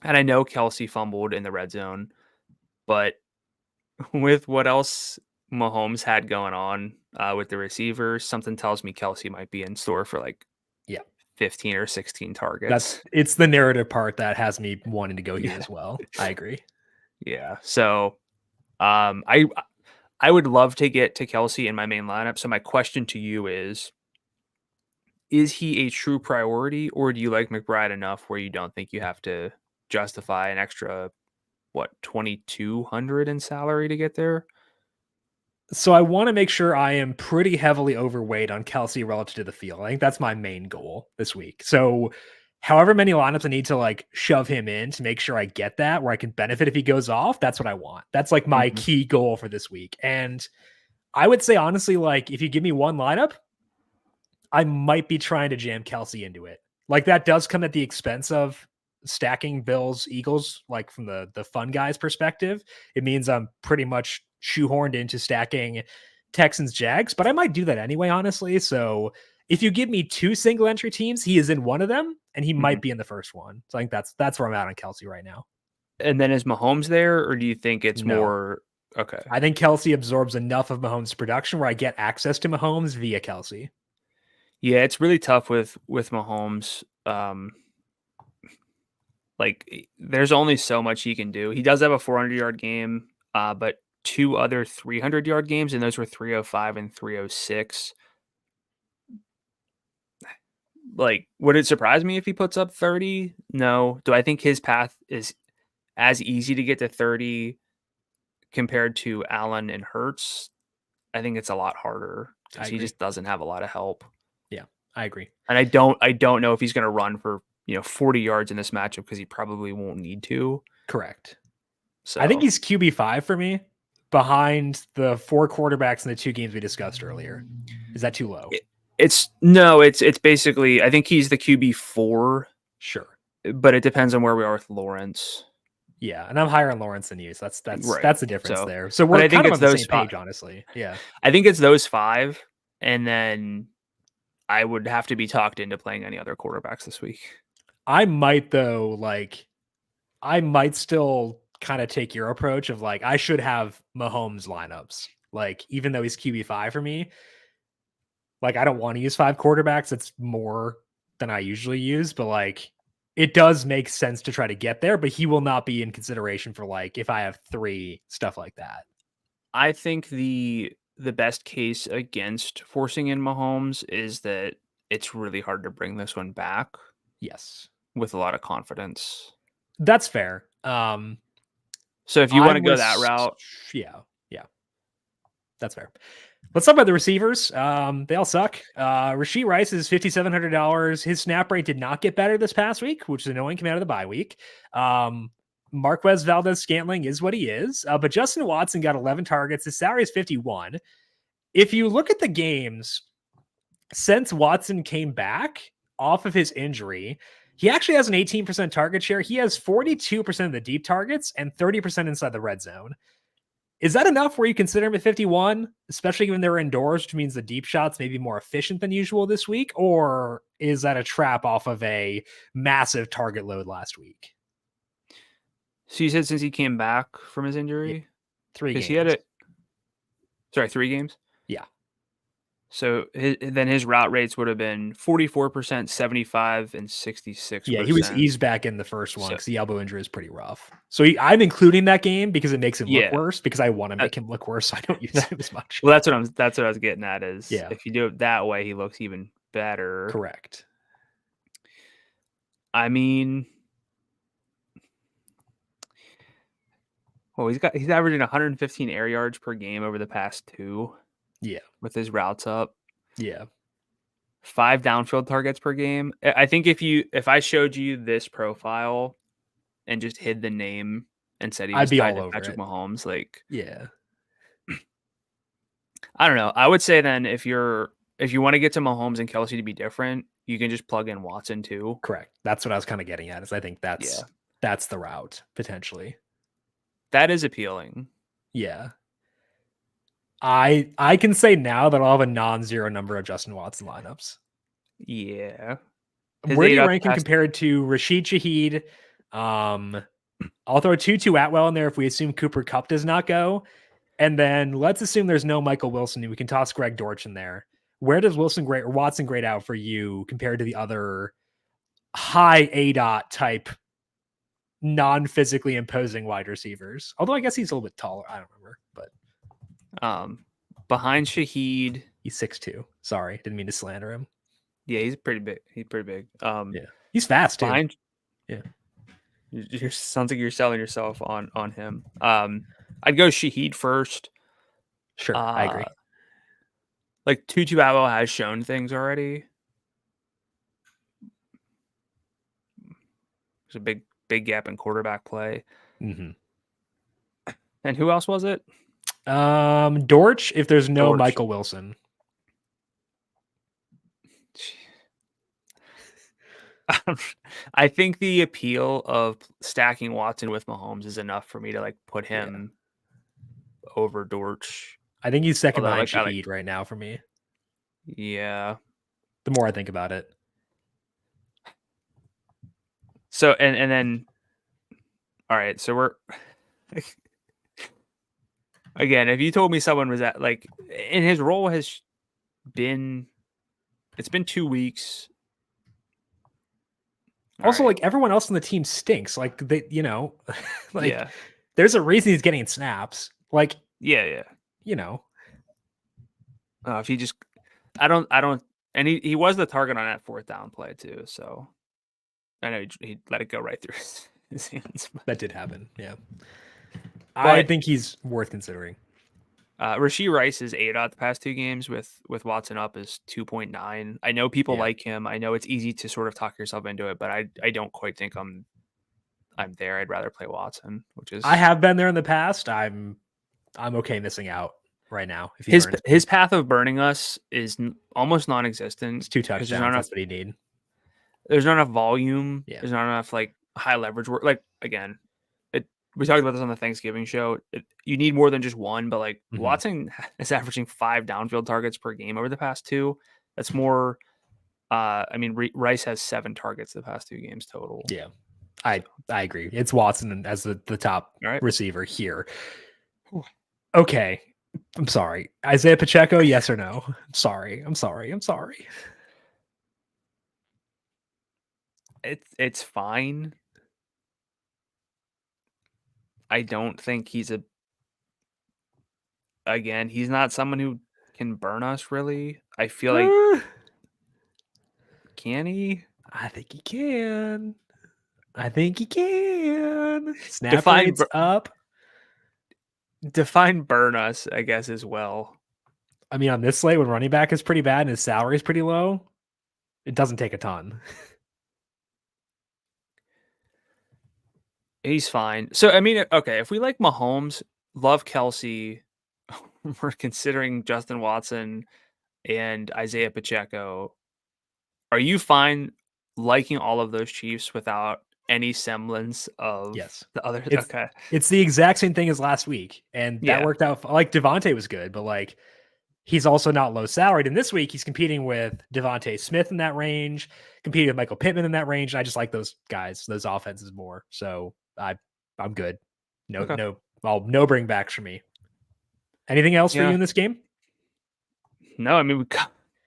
And I know Kelsey fumbled in the red zone, but with what else Mahomes had going on with the receivers, something tells me Kelsey might be in store for like 15 or 16 targets. It's the narrative part that has me wanting to go here as well. I agree. Yeah. So I would love to get to Kelsey in my main lineup. So my question to you is he a true priority, or do you like McBride enough where you don't think you have to justify an extra, what, 2,200 in salary to get there? So I want to make sure I am pretty heavily overweight on Kelsey relative to the field. I think that's my main goal this week. So however many lineups I need to like shove him in to make sure I get that where I can benefit if he goes off, that's what I want. That's like my key goal for this week. And I would say honestly, like if you give me one lineup, I might be trying to jam Kelsey into it. Like that does come at the expense of stacking Bills, Eagles, like from the fun guys perspective. It means I'm pretty much shoehorned into stacking Texans, Jags, but I might do that anyway, honestly. So if you give me 2 single entry teams, he is in one of them and he might be in the first one. So I think that's where I'm at on Kelsey right now. And then is Mahomes there, or do you think it's more okay? I think Kelsey absorbs enough of Mahomes' production where I get access to Mahomes via Kelsey. Yeah, it's really tough with Mahomes. Like there's only so much he can do. He does have a 400-yard game, but 2 other 300-yard games, and those were 305 and 306. Like, would it surprise me if he puts up 30? No. Do I think his path is as easy to get to 30 compared to Allen and Hurts? I think it's a lot harder because he just doesn't have a lot of help. Yeah, I agree. And I don't know if he's going to run for 40 yards in this matchup because he probably won't need to. Correct. So I think he's QB5 for me behind the 4 quarterbacks in the 2 games we discussed earlier. Is that too low? It's basically, I think he's the QB4. Sure. But it depends on where we are with Lawrence. Yeah, and I'm higher on Lawrence than you, so that's right. That's the difference there. So we're kind of on the same page, honestly. Yeah. I think it's those 5, and then I would have to be talked into playing any other quarterbacks this week. I might though, like I might still kind of take your approach of like I should have Mahomes lineups. Like even though he's QB5 for me, like I don't want to use 5 quarterbacks. It's more than I usually use, but like it does make sense to try to get there, but he will not be in consideration for like if I have 3 stuff like that. I think the best case against forcing in Mahomes is that it's really hard to bring this one back. Yes. With a lot of confidence. That's fair. So if you want to go that route. Yeah. That's fair. Let's talk about the receivers. They all suck. Rashee Rice is $5,700. His snap rate did not get better this past week, which is annoying coming out of the bye week. Marquez Valdez-Scantling is what he is. But Justin Watson got 11 targets. His salary is 51. If you look at the games, since Watson came back off of his injury, he actually has an 18% target share. He has 42% of the deep targets and 30% inside the red zone. Is that enough where you consider him at 51, especially when they're indoors, which means the deep shots may be more efficient than usual this week? Or is that a trap off of a massive target load last week? So you said since he came back from his injury? Yeah. 3 games. He had 3 games? Yeah. So then his route rates would have been 44%, 75, and 66%. Yeah, he's back in the first one So because the elbow injury is pretty rough. So I'm including that game because it makes him look yeah, worse, because I want to make him look worse, so I don't use him as much. well, that's what I was getting at is Yeah. if you do it that way, he looks even better. Correct. I mean, well, he's averaging 115 air yards per game over the past 2. Yeah. With his routes up. Yeah. 5 downfield targets per game. I think if I showed you this profile and just hid the name and said he I'd was be tied all to over Patrick it. Mahomes, like Yeah. I don't know. I would say then if you want to get to Mahomes and Kelsey to be different, you can just plug in Watson too. Correct. That's what I was kind of getting at, is I think that's the route potentially. That is appealing. Yeah. I can say now that I'll have a non-zero number of Justin Watson lineups. Yeah. Where do you rank him compared to Rashid Shaheed? I'll throw Tutu Atwell in there if we assume Cooper Kupp does not go. And then let's assume there's no Michael Wilson, and we can toss Greg Dortch in there. Where does Watson grade out for you compared to the other high ADOT type, non-physically imposing wide receivers? Although I guess he's a little bit taller. I don't remember, but behind Shaheed, he's 6'2". Sorry, didn't mean to slander him. Yeah, he's pretty big. Yeah, he's fast too. Yeah, sounds like you're selling yourself on him. I'd go Shaheed first. Sure, I agree. Like Tutu Atwell has shown things already. There's a big gap in quarterback play. Mm-hmm. And who else was it? Dortch, if there's no Michael Wilson. I think the appeal of stacking Watson with Mahomes is enough for me to like put him over Dortch. I think he's second behind Shaheed right now for me. Yeah. The more I think about it. So and then all right, so we're again, if you told me someone was at like in his role has been it's been 2 weeks. Also, like everyone else on the team stinks. Like they, like there's a reason he's getting snaps. Like, if he just, I don't, and he was the target on that 4th down play too. So I know he let it go right through his hands. That did happen. Yeah. I think he's worth considering. Rashee Rice's ADOT the past 2 games with Watson up is 2.9. I know people like him. I know it's easy to sort of talk yourself into it, but I don't quite think I'm there. I'd rather play Watson, which is I have been there in the past. I'm okay missing out right now. If his path of burning us is almost non-existent. It's 2 touchdowns. That's what he need. There's not enough volume. Yeah. There's not enough like high leverage work. Like again, we talked about this on the Thanksgiving show. You need more than just one, but like Watson is averaging 5 downfield targets per game over the past 2. That's more. I mean, Rice has 7 targets the past 2 games total. Yeah, I agree. It's Watson as the top receiver here. Okay, I'm sorry. Isaiah Pacheco, yes or no? I'm sorry. It's fine. I don't think he's he's not someone who can burn us really. I feel like can he? I think he can. Snap rates up. Define burn us, I guess, as well. I mean, on this slate, when running back is pretty bad and his salary is pretty low, it doesn't take a ton. He's fine. So, I mean, okay, if we like Mahomes, love Kelsey, we're considering Justin Watson and Isaiah Pacheco. Are you fine liking all of those Chiefs without any semblance of the other? It's the exact same thing as last week. And that worked out. Like Devontae was good, but like he's also not low salaried. And this week he's competing with Devontae Smith in that range, competing with Michael Pittman in that range. And I just like those guys, those offenses more. So I'm good. No bring backs for me. Anything else for you in this game? No, I mean, we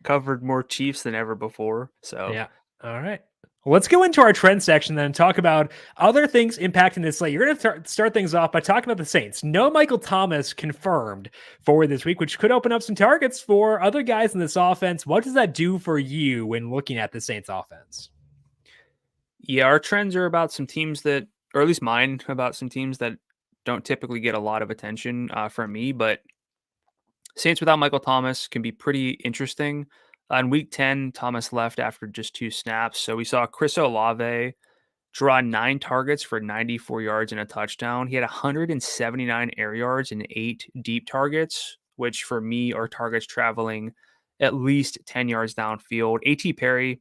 covered more Chiefs than ever before. So Yeah. All right. Well, let's go into our trend section then and talk about other things impacting this slate. You're going to start things off by talking about the Saints. No Michael Thomas confirmed for this week, which could open up some targets for other guys in this offense. What does that do for you when looking at the Saints offense? yeah, our trends are about some teams that, or at least mine, about some teams that don't typically get a lot of attention from me, but Saints without Michael Thomas can be pretty interesting. In week 10, Thomas left after just 2 snaps. So we saw Chris Olave draw 9 targets for 94 yards and a touchdown. He had 179 air yards and 8 deep targets, which for me are targets traveling at least 10 yards downfield. A.T. Perry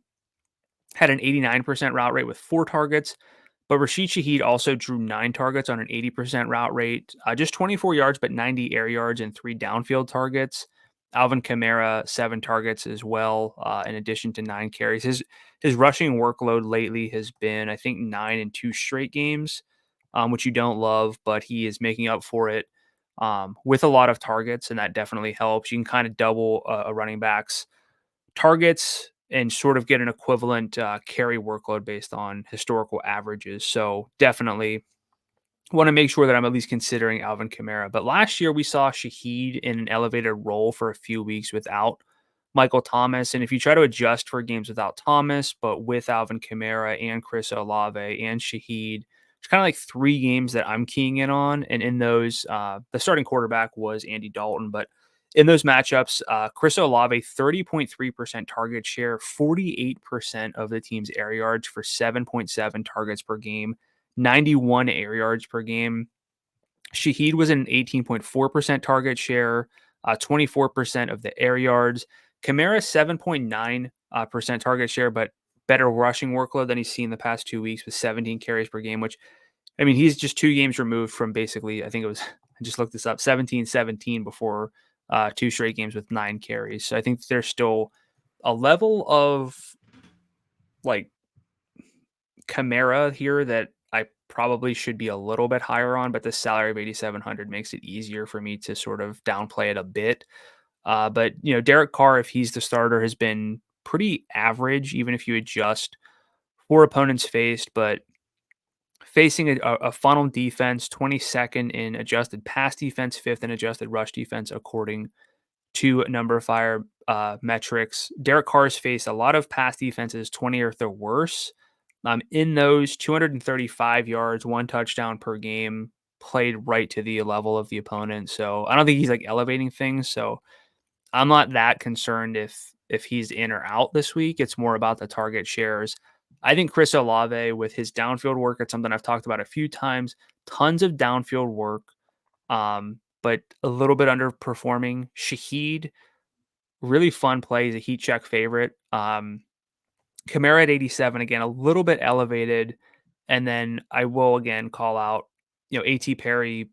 had an 89% route rate with 4 targets, but Rashid Shaheed also drew 9 targets on an 80% route rate, just 24 yards, but 90 air yards and 3 downfield targets. Alvin Kamara, 7 targets as well, in addition to 9 carries. His rushing workload lately has been, I think, 9 in 2 straight games, which you don't love, but he is making up for it with a lot of targets, and that definitely helps. You can kind of double a running back's targets and sort of get an equivalent carry workload based on historical averages. So definitely want to make sure that I'm at least considering Alvin Kamara. But last year we saw Shaheed in an elevated role for a few weeks without Michael Thomas. And if you try to adjust for games without Thomas, but with Alvin Kamara and Chris Olave and Shaheed, it's kind of like 3 games that I'm keying in on. And in those, the starting quarterback was Andy Dalton. But in those matchups, Chris Olave, 30.3% target share, 48% of the team's air yards for 7.7 targets per game, 91 air yards per game. Shaheed was an 18.4% target share, 24% of the air yards. Kamara, 7.9% target share, but better rushing workload than he's seen the past 2 weeks with 17 carries per game, which, I mean, he's just 2 games removed from basically, I think it was, I just looked this up, 17-17 before 2 straight games with 9 carries. So I think there's still a level of like Kamara here that I probably should be a little bit higher on, but the salary of 8,700 makes it easier for me to sort of downplay it a bit. But Derek Carr, if he's the starter, has been pretty average, even if you adjust for opponents faced. But facing a funnel defense, 22nd in adjusted pass defense, 5th in adjusted rush defense, according to numberFire metrics. Derek Carr's faced a lot of pass defenses, 20th or worse. In those, 235 yards, 1 touchdown per game, played right to the level of the opponent. So I don't think he's like elevating things. So I'm not that concerned if he's in or out this week. It's more about the target shares. I think Chris Olave with his downfield work, it's something I've talked about a few times. Tons of downfield work, but a little bit underperforming. Shaheed, really fun play. He's a heat check favorite. Kamara at 87, again, a little bit elevated. And then I will again call out, A.T. Perry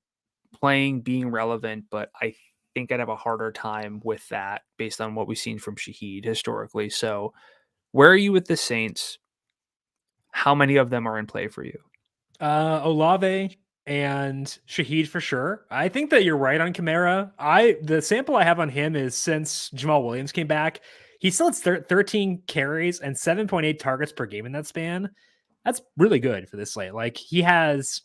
playing, being relevant, but I think I'd have a harder time with that based on what we've seen from Shaheed historically. So where are you with the Saints? How many of them are in play for you? Olave and Shaheed for sure. I think that you're right on Kamara. The sample I have on him is since Jamal Williams came back, he still has 13 carries and 7.8 targets per game in that span. That's really good for this slate. Like he has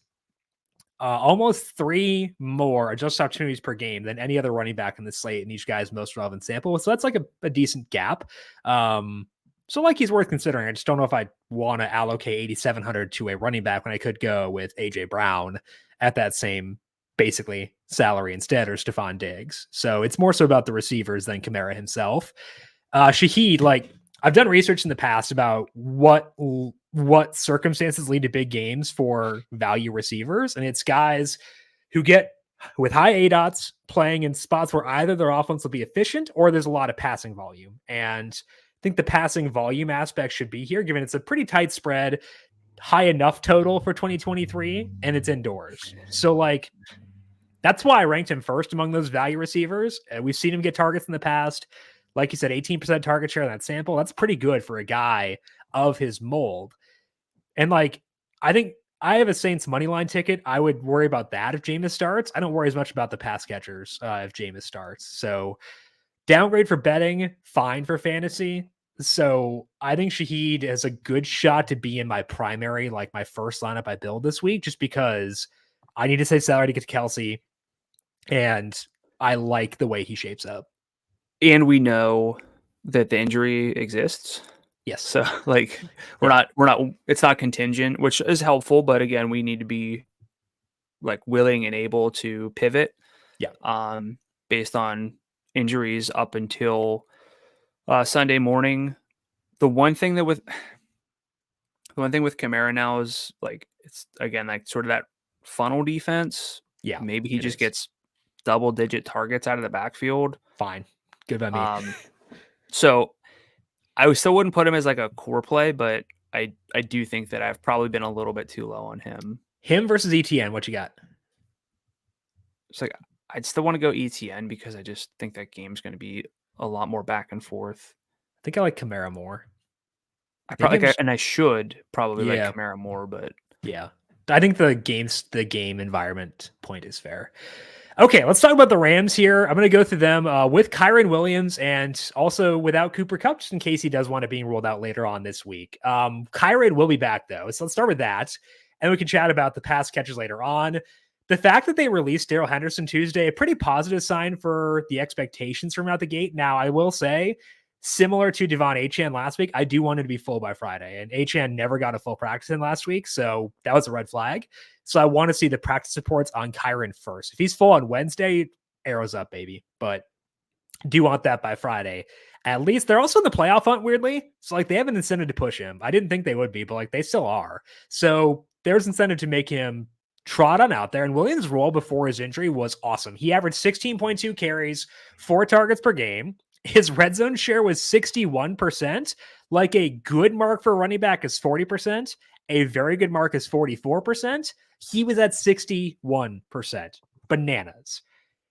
almost 3 more adjusted opportunities per game than any other running back in the slate in each guy's most relevant sample. So that's like a decent gap. So like he's worth considering. I just don't know if I want to allocate 8,700 to a running back when I could go with AJ Brown at that same basically salary instead, or Stephon Diggs. So it's more so about the receivers than Kamara himself. Shaheed, like I've done research in the past about what circumstances lead to big games for value receivers, and it's guys who get with high ADOTs playing in spots where either their offense will be efficient or there's a lot of passing volume. And I think the passing volume aspect should be here, given it's a pretty tight spread, high enough total for 2023, and it's indoors. So like that's why I ranked him first among those value receivers. We've seen him get targets in the past. Like you said, 18% target share in that sample. That's pretty good for a guy of his mold. And like, I think I have a Saints money line ticket. I would worry about that if Jameis starts. I don't worry as much about the pass catchers if Jameis starts. So Downgrade for betting, fine for fantasy. So I think Shaheed has a good shot to be in my primary, like my first lineup I build this week, just because I need to save salary to get to Kelsey, and I like the way he shapes up. And we know that the injury exists. Yes. So like we're not it's not contingent, which is helpful, but again, we need to be like willing and able to pivot. Yeah. Based on injuries up until Sunday morning. The one thing with Kamara now is like it's again like sort of that funnel defense. Yeah. Maybe he just is. gets double-digit targets out of the backfield. Fine. Good by me. So I still wouldn't put him as like a core play, but I do think that I've probably been a little bit too low on him. Him versus ETN, what you got? It's like I'd still want to go ETN because I just think that game's going to be a lot more back and forth. I think I like Kamara more. I should probably like Kamara more, but yeah, I think the game environment point is fair. Okay, let's talk about the Rams here. I'm going to go through them with Kyren Williams and also without Cooper Kupp, just in case he does want to be ruled out later on this week. Kyren will be back, though. So let's start with that, and we can chat about the pass catches later on. The fact that they released Darrell Henderson Tuesday, a pretty positive sign for the expectations from out the gate. Now, I will say, similar to Devon Achane last week, I do want him to be full by Friday, and Achane never got a full practice in last week, so that was a red flag. So I want to see the practice reports on Kyren first. If he's full on Wednesday, arrows up, baby. But do want that by Friday. At least they're also in the playoff hunt, weirdly. So like they have an incentive to push him. I didn't think they would be, but like they still are. So there's incentive to make him trot on out there. And Williams' role before his injury was awesome. He averaged 16.2 carries, 4 targets per game. His red zone share was 61%. Like a good mark for a running back is 40%. A very good mark is 44%. He was at 61%. Bananas.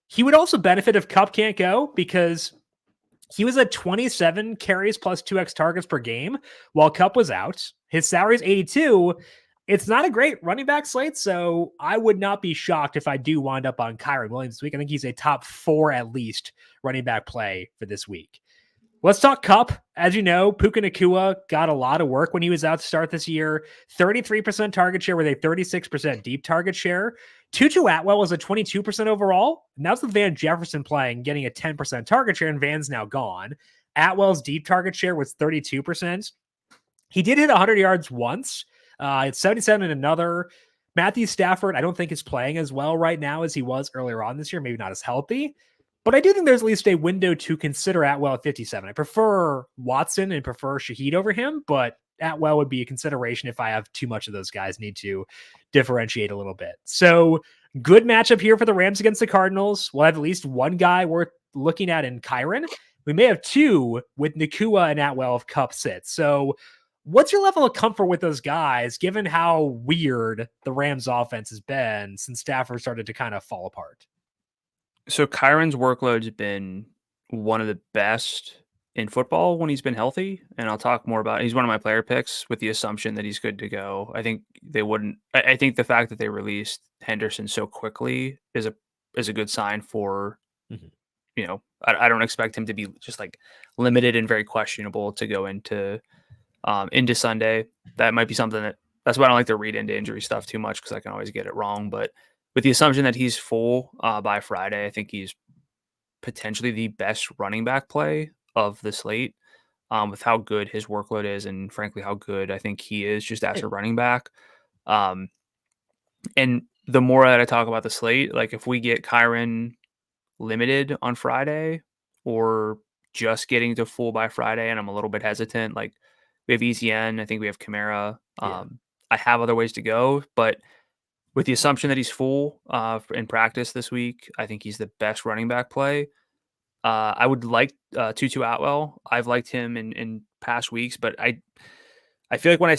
He would also benefit if Kupp can't go because he was at 27 carries plus 2x targets per game while Kupp was out. His salary is 82. It's not a great running back slate, so I would not be shocked if I do wind up on Kyren Williams this week. I think he's a top 4 at least running back play for this week. Let's talk Kupp. As you know, Puka Nacua got a lot of work when he was out to start this year. 33% target share with a 36% deep target share. Tutu Atwell was a 22% overall. And that's with Van Jefferson playing, getting a 10% target share, and Van's now gone. Atwell's deep target share was 32%. He did hit 100 yards once. It's 77 in another. Matthew Stafford, I don't think is playing as well right now as he was earlier on this year. Maybe not as healthy. But I do think there's at least a window to consider Atwell at 57. I prefer Watson and prefer Shaheed over him, but Atwell would be a consideration if I have too much of those guys. Need to differentiate a little bit. So good matchup here for the Rams against the Cardinals. We'll have at least one guy worth looking at in Kyren. We may have 2 with Nacua and Atwell if Kupp sits. So what's your level of comfort with those guys, given how weird the Rams offense has been since Stafford started to kind of fall apart? So Kyron's workload's been one of the best in football when he's been healthy, and I'll talk more about it. He's one of my player picks with the assumption that he's good to go. I think they wouldn't. I think the fact that they released Henderson so quickly is a good sign for, you know, I don't expect him to be just like limited and very questionable to go into Sunday. That might be something that's why I don't like to read into injury stuff too much because I can always get it wrong. But with the assumption that he's full by Friday, I think he's potentially the best running back play of the slate with how good his workload is and frankly how good I think he is just as a running back. And the more that I talk about the slate, like if we get Kyren limited on Friday or just getting to full by Friday, and I'm a little bit hesitant, like we have ETN, I think we have Kamara. I have other ways to go, but with the assumption that he's full in practice this week, I think he's the best running back play. I would like Tutu Atwell. I've liked him in past weeks, but I feel like when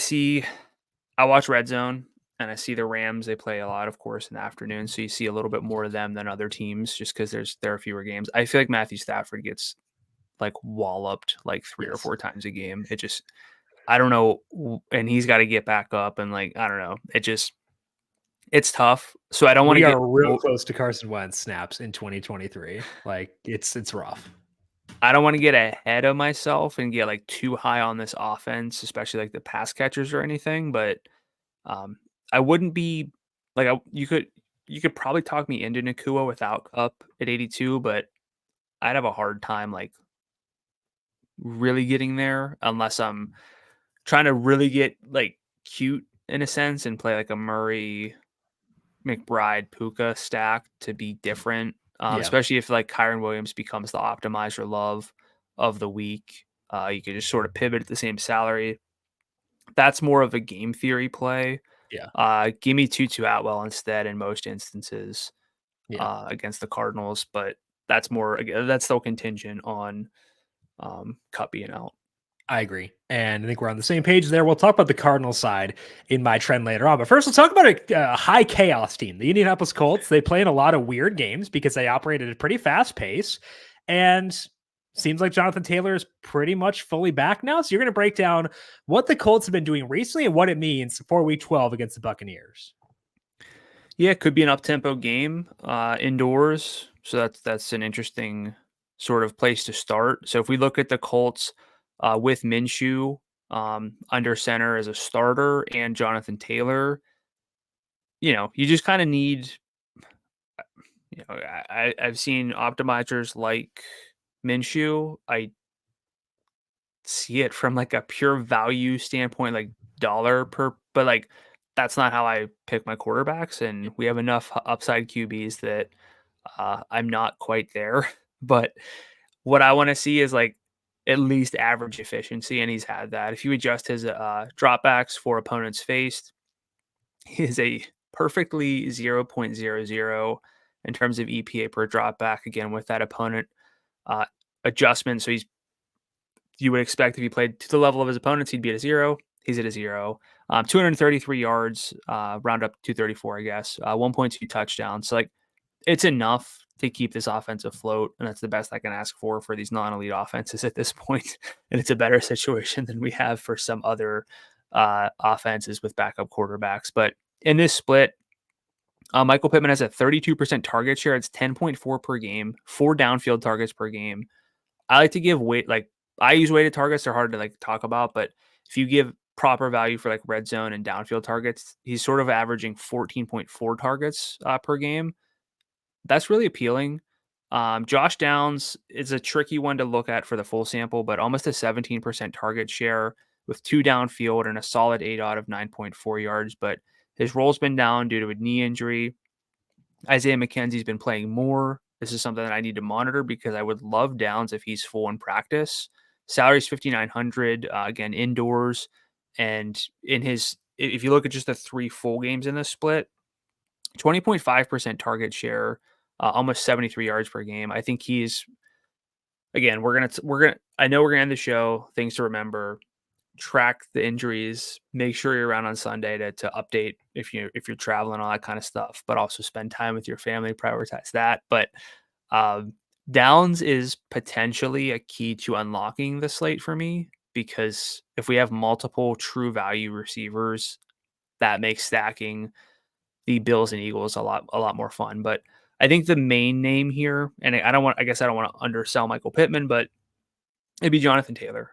I watch Red Zone and I see the Rams, they play a lot, of course, in the afternoon. So you see a little bit more of them than other teams just because there are fewer games. I feel like Matthew Stafford gets like walloped like 3 or 4 times a game. It just, I don't know. And he's got to get back up and like, I don't know. It's tough. So I don't want to get real close to Carson Wentz snaps in 2023. Like it's rough. I don't want to get ahead of myself and get like too high on this offense, especially like the pass catchers or anything. But um, I wouldn't be like you could probably talk me into Nakua without Cup at 82, but I'd have a hard time like really getting there unless I'm trying to really get like cute in a sense and play like a Murray McBride Puka stack to be different. Yeah, Especially if like Kyron Williams becomes the optimizer love of the week. You could just sort of pivot at the same salary. That's more of a game theory play. yeah, Give me Tutu Atwell instead in most instances yeah. against the Cardinals, but that's more again that's still contingent on Cup being out. I agree. And I think we're on the same page there. We'll talk about the Cardinals side in my trend later on. But first, let's talk about a high chaos team. The Indianapolis Colts, they play in a lot of weird games because they operate at a pretty fast pace. And seems like Jonathan Taylor is pretty much fully back now. So you're going to break down what the Colts have been doing recently and what it means for week 12 against the Buccaneers. Yeah, it could be an up-tempo game indoors. So that's an interesting sort of place to start. So if we look at the Colts with Minshew under center as a starter and Jonathan Taylor, you just kind of need. I've seen optimizers like Minshew. I see it from like a pure value standpoint, like dollar per, but like that's not how I pick my quarterbacks. And we have enough upside QBs that I'm not quite there. But what I want to see is like at least average efficiency, and he's had that. If you adjust his dropbacks for opponents faced, he is a perfectly 0.00 in terms of EPA per dropback. Again, with that opponent uh, adjustment, so you would expect if he played to the level of his opponents, he'd be at a 0. He's at a 0. 233 yards, round up 234, I guess. 1.2 touchdowns. So like it's enough to keep this offense afloat, and that's the best I can ask for these non-elite offenses at this point. And it's a better situation than we have for some other offenses with backup quarterbacks. But in this split, Michael Pittman has a 32% target share. It's 10.4 per game, 4 downfield targets per game. I like to give weight, like I use weighted targets. They're hard to like talk about, but if you give proper value for like red zone and downfield targets, he's sort of averaging 14.4 targets per game. That's really appealing. Josh Downs is a tricky one to look at for the full sample, but almost a 17% target share with 2 downfield and a solid 8 out of 9.4 yards. But his role's been down due to a knee injury. Isaiah McKenzie's been playing more. This is something that I need to monitor because I would love Downs if he's full in practice. Salary's 5,900 again indoors, and if you look at just the 3 full games in this split, 20.5% target share, almost 73 yards per game. I think he's again. I know we're gonna end the show. Things to remember: track the injuries, make sure you're around on Sunday to update if you're traveling, all that kind of stuff. But also spend time with your family, prioritize that. But um, Downs is potentially a key to unlocking the slate for me because if we have multiple true value receivers, that makes stacking the Bills and Eagles a lot more fun. But I think the main name here, and I guess I don't want to undersell Michael Pittman, but it'd be Jonathan Taylor.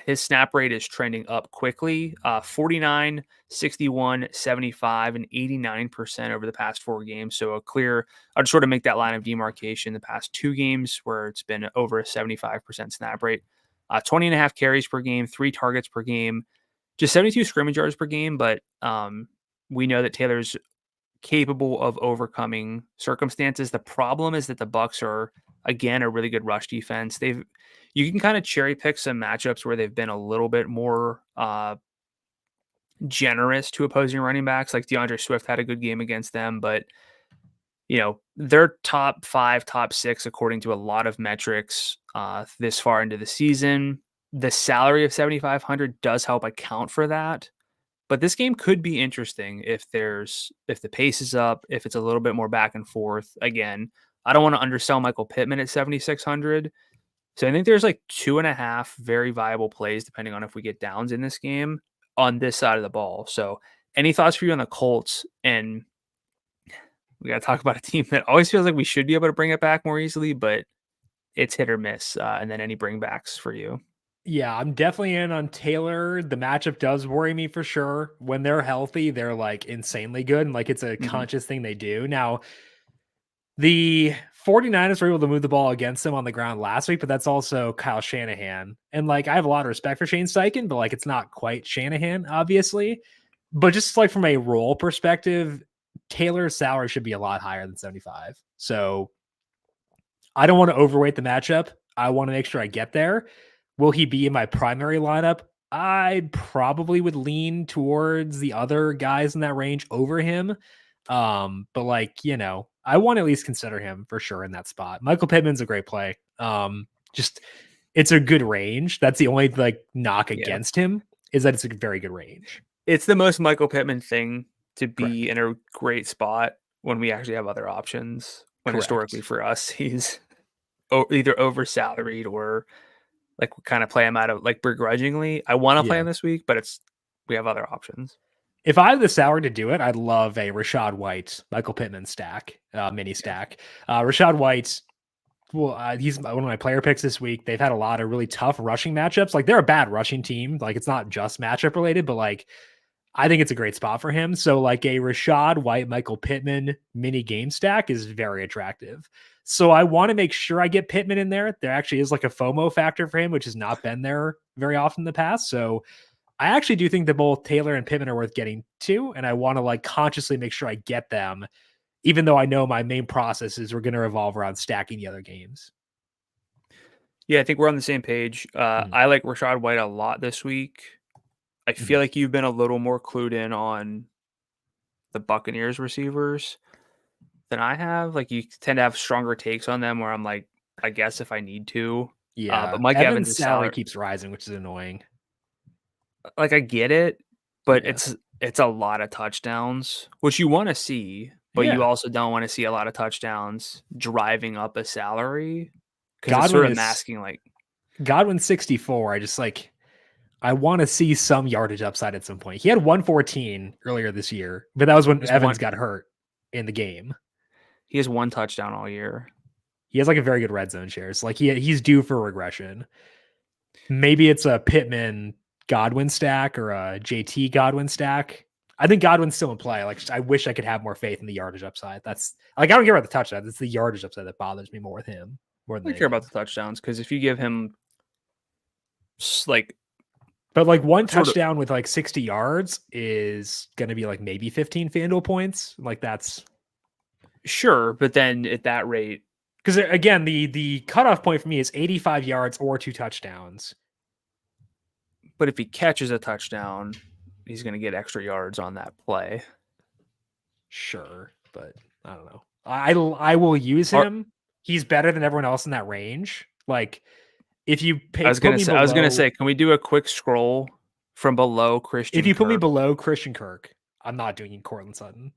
His snap rate is trending up quickly 49, 61, 75, and 89% over the past 4 games. So I'd sort of make that line of demarcation the past 2 games where it's been over a 75% snap rate. 20 and a half carries per game, 3 targets per game, just 72 scrimmage yards per game. But we know that Taylor's capable of overcoming circumstances. The problem is that the Bucs are again a really good rush defense. You can kind of cherry pick some matchups where they've been a little bit more generous to opposing running backs. Like DeAndre Swift had a good game against them, but they're top 5, top 6 according to a lot of metrics this far into the season. The salary of 7,500 does help account for that. But this game could be interesting if the pace is up, if it's a little bit more back and forth. Again, I don't want to undersell Michael Pittman at 7,600. So I think there's like 2.5 very viable plays depending on if we get downs in this game on this side of the ball. So any thoughts for you on the Colts? And we got to talk about a team that always feels like we should be able to bring it back more easily, but it's hit or miss, and then any bringbacks for you. Yeah, I'm definitely in on Taylor. The matchup does worry me for sure. When they're healthy, they're like insanely good, and like it's a Mhm. conscious thing they do. Now, the 49ers were able to move the ball against them on the ground last week, but that's also Kyle Shanahan. And like I have a lot of respect for Shane Steichen, but like it's not quite Shanahan, obviously. But just like from a role perspective, Taylor's salary should be a lot higher than 75. So I don't want to overweight the matchup. I want to make sure I get there. Will he be in my primary lineup? I probably would lean towards the other guys in that range over him. But like, I want to at least consider him for sure in that spot. Michael Pittman's a great play. Just it's a good range. That's the only like knock Yeah. against him is that it's a very good range. It's the most Michael Pittman thing to be Correct. in a great spot when we actually have other options. When historically Correct. for us, he's either over salaried or like we kind of play him out of like begrudgingly. I want to play Yeah. him this week, but we have other options. If I have the salary to do it, I'd love a Rashad White, Michael Pittman stack, mini stack. Rashad White, well, he's one of my player picks this week. They've had a lot of really tough rushing matchups. Like they're a bad rushing team. Like it's not just matchup related, but like I think it's a great spot for him. So like a Rashad White, Michael Pittman mini game stack is very attractive. So I want to make sure I get Pittman in there. There actually is like a FOMO factor for him, which has not been there very often in the past. So I actually do think that both Taylor and Pittman are worth getting to, and I want to like consciously make sure I get them, even though I know my main processes are going to revolve around stacking the other games. Yeah, I think we're on the same page. I like Rashad White a lot this week. I feel like you've been a little more clued in on the Buccaneers receivers than I have. Like you tend to have stronger takes on them where I'm like, I guess if I need to. Yeah, But Mike Evans' Evans' salary salary, keeps rising, which is annoying. like I get it, but Yeah. it's a lot of touchdowns, which you want to see, but you Yeah. also don't want to see a lot of touchdowns driving up a salary because it's Godwin sort of is masking like Godwin's 64. I want to see some yardage upside at some point. He had 114 earlier this year, but that was when he's Evans one got hurt in the game. he has one touchdown all year. He has like a very good red zone shares. Like he's due for regression. Maybe it's a Pittman Godwin stack or a JT Godwin stack. I think Godwin's still in play. Like I wish I could have more faith in the yardage upside. That's like I don't care about the touchdown. It's the yardage upside that bothers me more with him more I than don't care about anything. the touchdowns because if you give him like But like one sort of touchdown with like 60 yards is going to be like maybe 15 FanDuel points. Like that's sure, but then at that rate, because again, the cutoff point for me is 85 yards or 2 touchdowns. but if he catches a touchdown, he's going to get extra yards on that play. Sure, but I don't know. I will use him. He's better than everyone else in that range. Like if you I was gonna say, can we do a quick scroll from below Christian? If you put me Kirk? below Christian Kirk, I'm not doing Cortland Sutton.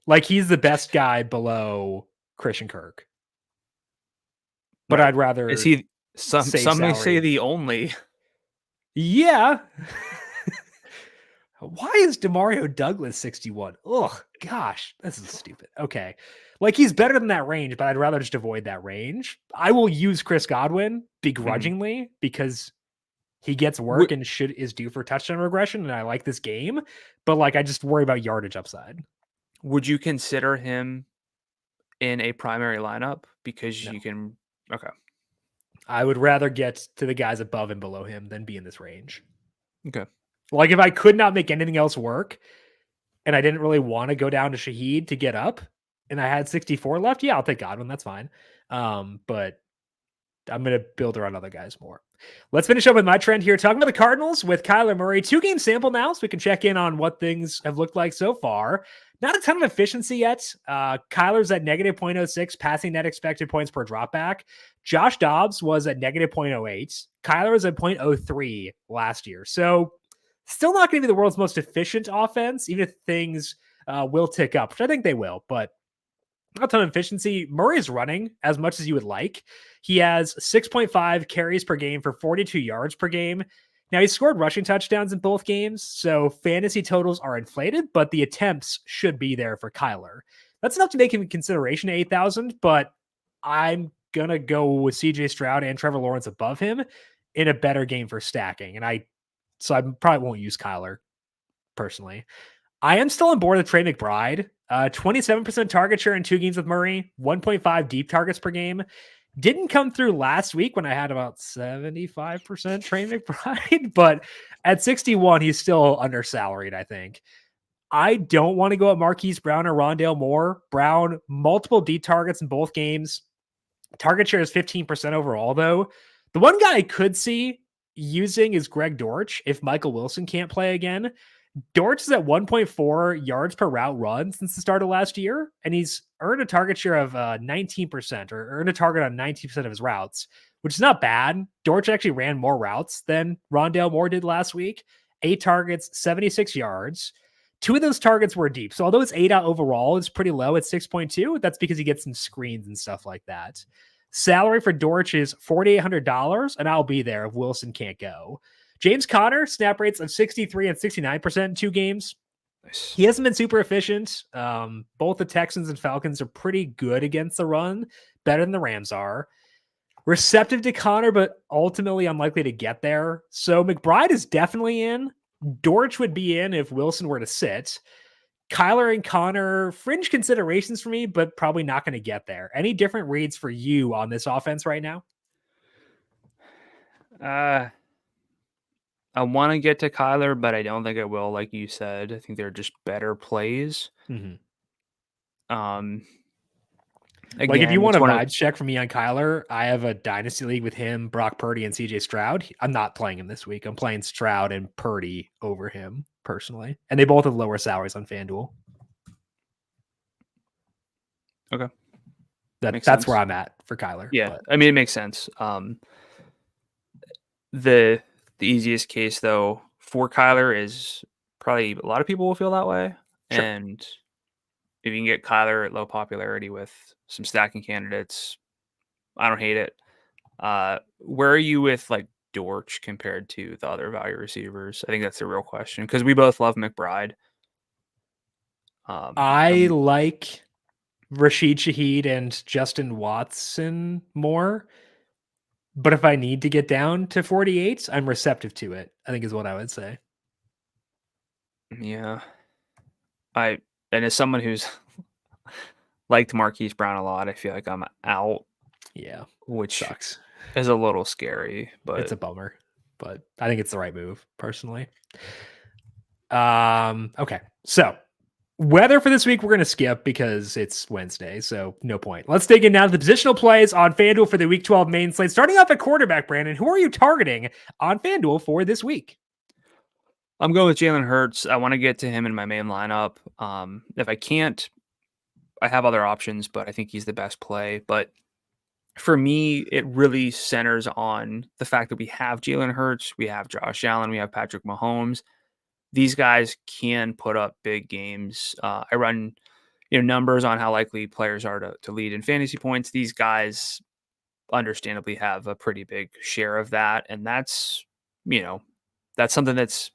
Like he's the best guy below Christian Kirk. But Right. I'd rather Is he some may say salary. the only? Yeah. Why is Demario Douglas 61? Oh gosh, this is stupid. Okay. Like he's better than that range, but I'd rather just avoid that range. I will use Chris Godwin begrudgingly because he gets work and is due for touchdown regression, and I like this game, but like I just worry about yardage upside. Would you consider him in a primary lineup because No. you can? Okay. I would rather get to the guys above and below him than be in this range. Okay. Like if I could not make anything else work and I didn't really want to go down to Shaheed to get up and I had 64 left, yeah, I'll take Godwin. That's fine. But I'm going to build around other guys more. Let's finish up with my trend here. Talking about the Cardinals with Kyler Murray. 2-game sample now, so we can check in on what things have looked like so far. Not a ton of efficiency yet. Kyler's at negative 0.06 passing net expected points per dropback. Josh Dobbs was at negative 0.08. Kyler was at 0.03 last year. So still not going to be the world's most efficient offense, even if things will tick up, which I think they will, but not a ton of efficiency. Murray's running as much as you would like. He has 6.5 carries per game for 42 yards per game. Now, he scored rushing touchdowns in both games, so fantasy totals are inflated, but the attempts should be there for Kyler. That's enough to make him in consideration at 8,000, but I'm going to go with CJ Stroud and Trevor Lawrence above him in a better game for stacking. So I probably won't use Kyler personally. I am still on board with Trey McBride. 27% target share in 2 games with Murray, 1.5 deep targets per game. Didn't come through last week when I had about 75% Trey McBride, but at 61, he's still undersalaried, I think. I don't want to go at Marquise Brown or Rondale Moore. Brown, multiple deep targets in both games. Target share is 15% overall, though. The one guy I could see using is Greg Dortch if Michael Wilson can't play again. Dortch is at 1.4 yards per route run since the start of last year, and he's earned a target share of 19% or earned a target on 19% of his routes, which is not bad. Dortch actually ran more routes than Rondale Moore did last week. 8 targets, 76 yards. 2 of those targets were deep. So although it's 8 out overall, it's pretty low at 6.2. That's because he gets some screens and stuff like that. Salary for Dortch is $4,800, and I'll be there if Wilson can't go. James Conner, snap rates of 63 and 69% in 2 games. Nice. He hasn't been super efficient. Both the Texans and Falcons are pretty good against the run, better than the Rams are. Receptive to Conner, but ultimately unlikely to get there. So McBride is definitely in. Dortch would be in if Wilson were to sit. Kyler and Conner, fringe considerations for me, but probably not going to get there. Any different reads for you on this offense right now? I want to get to Kyler, but I don't think I will. Like you said, I think they're just better plays. Mm-hmm. Again, like if you want a vibe check from me on Kyler, I have a dynasty league with him, Brock Purdy, and CJ Stroud. I'm not playing him this week. I'm playing Stroud and Purdy over him personally, and they both have lower salaries on FanDuel. Okay, that's sense. where I'm at for Kyler. Yeah, but. I mean it makes sense. The easiest case though for Kyler is probably a lot of people will feel that way, Sure. And if you can get Kyler at low popularity with some stacking candidates, I don't hate it. Where are you with like Dortch compared to the other value receivers? I think that's the real question because we both love McBride. I like Rashid Shaheed and Justin Watson more, but if I need to get down to 48, I'm receptive to it, I think is what I would say. Yeah. And as someone who's liked Marquise Brown a lot, I feel like I'm out. Yeah. Which sucks. Is a little scary, but it's a bummer. But I think it's the right move, personally. Okay. So weather for this week, we're going to skip because it's Wednesday, so no point. Let's dig in now to the positional plays on FanDuel for the Week 12 main slate. Starting off at quarterback, Brandon, who are you targeting on FanDuel for this week? I'm going with Jalen Hurts. I want to get to him in my main lineup. If I can't, I have other options, but I think he's the best play. But for me, it really centers on the fact that we have Jalen Hurts, we have Josh Allen, we have Patrick Mahomes. These guys can put up big games. I run numbers on how likely players are to lead in fantasy points. These guys understandably have a pretty big share of that. And that's something that's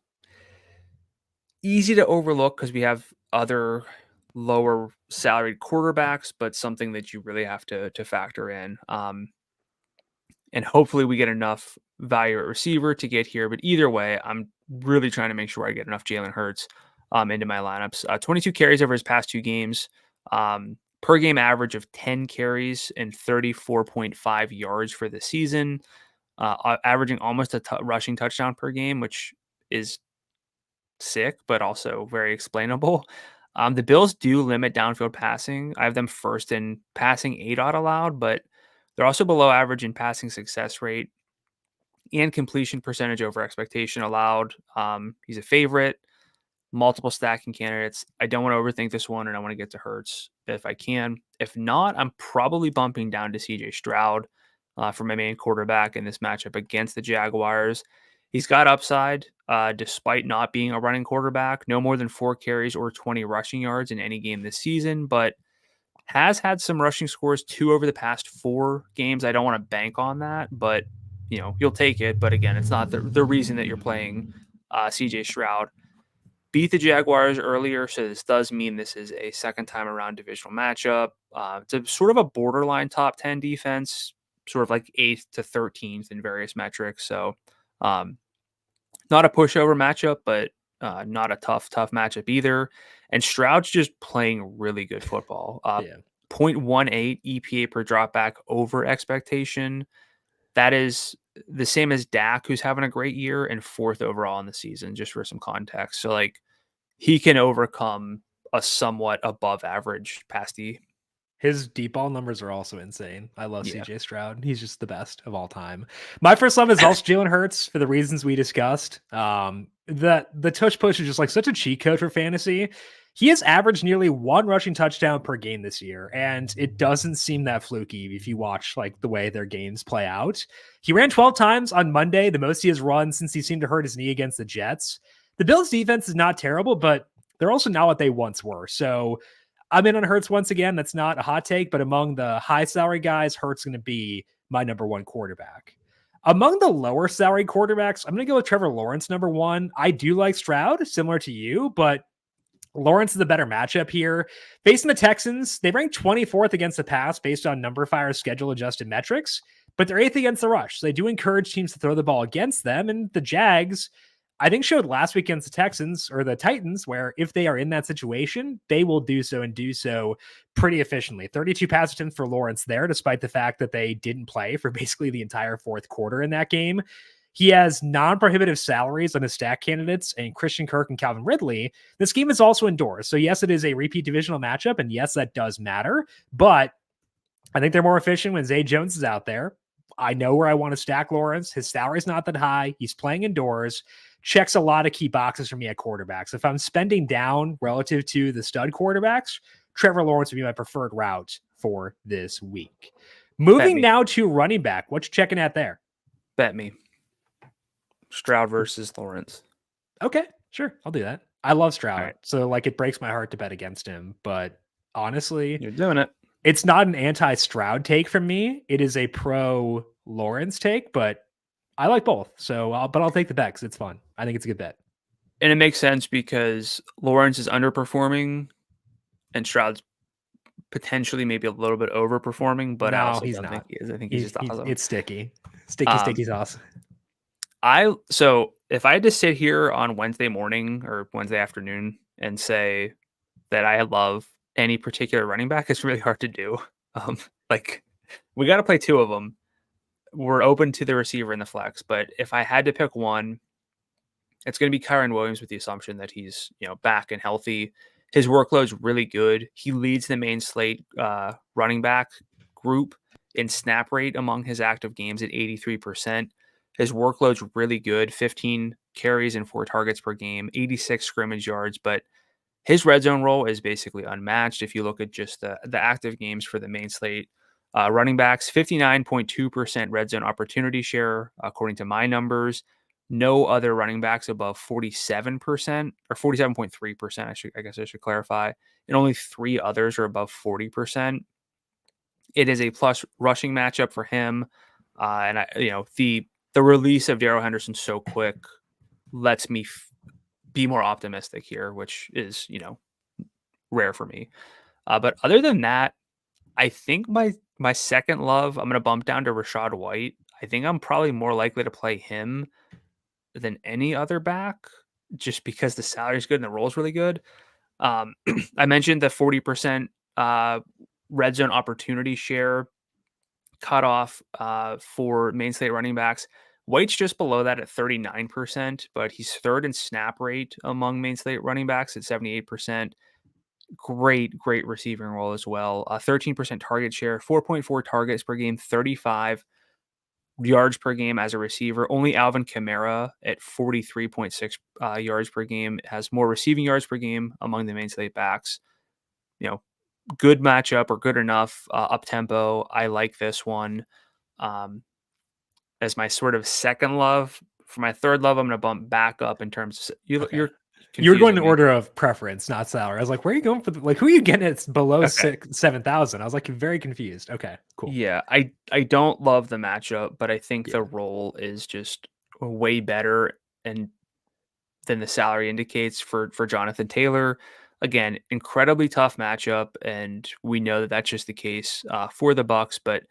easy to overlook because we have other lower salaried quarterbacks, but something that you really have to factor in. And hopefully we get enough value at receiver to get here. But either way, I'm really trying to make sure I get enough Jalen Hurts into my lineups. 22 carries over his past 2 games. Per game average of 10 carries and 34.5 yards for the season. Averaging almost a rushing touchdown per game, which is sick, but also very explainable. The Bills do limit downfield passing. I have them first in passing ADOT allowed, but they're also below average in passing success rate and completion percentage over expectation allowed. He's a favorite, multiple stacking candidates. I don't want to overthink this one, and I want to get to Hurts if I can. If not, I'm probably bumping down to CJ Stroud for my main quarterback in this matchup against the Jaguars. He's got upside despite not being a running quarterback. No more than 4 carries or 20 rushing yards in any game this season, but has had some rushing scores 2 over the past 4 games. I don't want to bank on that, but you'll take it. But again, it's not the reason that you're playing CJ Stroud. beat the Jaguars earlier, so this does mean this is a second time around divisional matchup. It's a sort of a borderline top 10 defense, sort of like 8th to 13th in various metrics. So not a pushover matchup, but not a tough matchup either. And Stroud's just playing really good football. Yeah. 0.18 EPA per dropback over expectation. That is the same as Dak, who's having a great year, and 4th overall in the season, just for some context. So, like, he can overcome a somewhat above average pass D. His deep ball numbers are also insane. I love Yeah. CJ Stroud. He's just the best of all time. My first love is also Jalen Hurts for the reasons we discussed. The tush push is just like such a cheat code for fantasy. He has averaged nearly 1 rushing touchdown per game this year, and it doesn't seem that fluky if you watch like the way their games play out. He ran 12 times on Monday, the most he has run since he seemed to hurt his knee against the Jets. The Bills' defense is not terrible, but they're also not what they once were. So I'm in on Hurts once again. That's not a hot take, but among the high salary guys, Hurts going to be my number 1 quarterback. Among the lower salary quarterbacks, I'm going to go with Trevor Lawrence, number 1. I do like Stroud, similar to you, but Lawrence is a better matchup here. Facing the Texans, they rank 24th against the pass based on numberFire schedule adjusted metrics, but they're 8th against the rush. So they do encourage teams to throw the ball against them. And the Jags, I think, showed last week against the Texans or the Titans, where if they are in that situation, they will do so and do so pretty efficiently. 32 pass attempts for Lawrence there, despite the fact that they didn't play for basically the entire 4th quarter in that game. He has non-prohibitive salaries on his stack candidates and Christian Kirk and Calvin Ridley. This game is also indoors. So yes, it is a repeat divisional matchup. And yes, that does matter. But I think they're more efficient when Zay Jones is out there. I know where I want to stack Lawrence. His salary's not that high. He's playing indoors. Checks a lot of key boxes for me at quarterbacks. If I'm spending down relative to the stud quarterbacks, Trevor Lawrence would be my preferred route for this week. Moving now to running back. What you checking at there? Bet me. Stroud versus Lawrence. Okay, sure. I'll do that. I love Stroud. Right. So like it breaks my heart to bet against him, but honestly, you're doing it. It's not an anti-Stroud take from me. It is a pro Lawrence take, but I like both. So I'll take the bet because it's fun. I think it's a good bet. And it makes sense because Lawrence is underperforming and Stroud's potentially maybe a little bit overperforming, but I also don't think he is. I think he's just awesome. It's sticky sauce. So if I had to sit here on Wednesday morning or Wednesday afternoon and say that I love any particular running back, it's really hard to do. Like we got to play 2 of them. We're open to the receiver and the flex, but if I had to pick one, it's going to be Kyren Williams with the assumption that he's, back and healthy. His workload's really good. He leads the main slate running back group in snap rate among his active games at 83%. His workload's really good, 15 carries and 4 targets per game, 86 scrimmage yards, but his red zone role is basically unmatched. If you look at just the active games for the main slate, running backs, 59.2% red zone opportunity share, according to my numbers. No other running backs above 47% or 47.3%. I guess I should clarify. And only 3 others are above 40%. It is a plus rushing matchup for him. And the release of Darrell Henderson so quick lets me be more optimistic here, which is, rare for me. But other than that, I think my second love, I'm going to bump down to Rachaad White. I think I'm probably more likely to play him than any other back just because the salary is good and the role is really good. I mentioned the 40% red zone opportunity share cutoff for main slate running backs. White's just below that at 39%, but he's 3rd in snap rate among main slate running backs at 78%. Great receiving role as well. 13% target share, 4.4 targets per game, 35 yards per game as a receiver. Only Alvin Kamara at 43.6 yards per game has more receiving yards per game among the main slate backs. Good matchup or good enough up tempo. I like this one as my sort of second love. For my third love, I'm going to bump back up in terms of you're going in order of preference, not salary. I was like, where are you going for who are you getting at below 7,000? I was like very confused. Okay, cool. Yeah, I don't love the matchup, but I think the role is just way better. And than the salary indicates for Jonathan Taylor. Again, incredibly tough matchup, and we know that that's just the case for the Bucs. But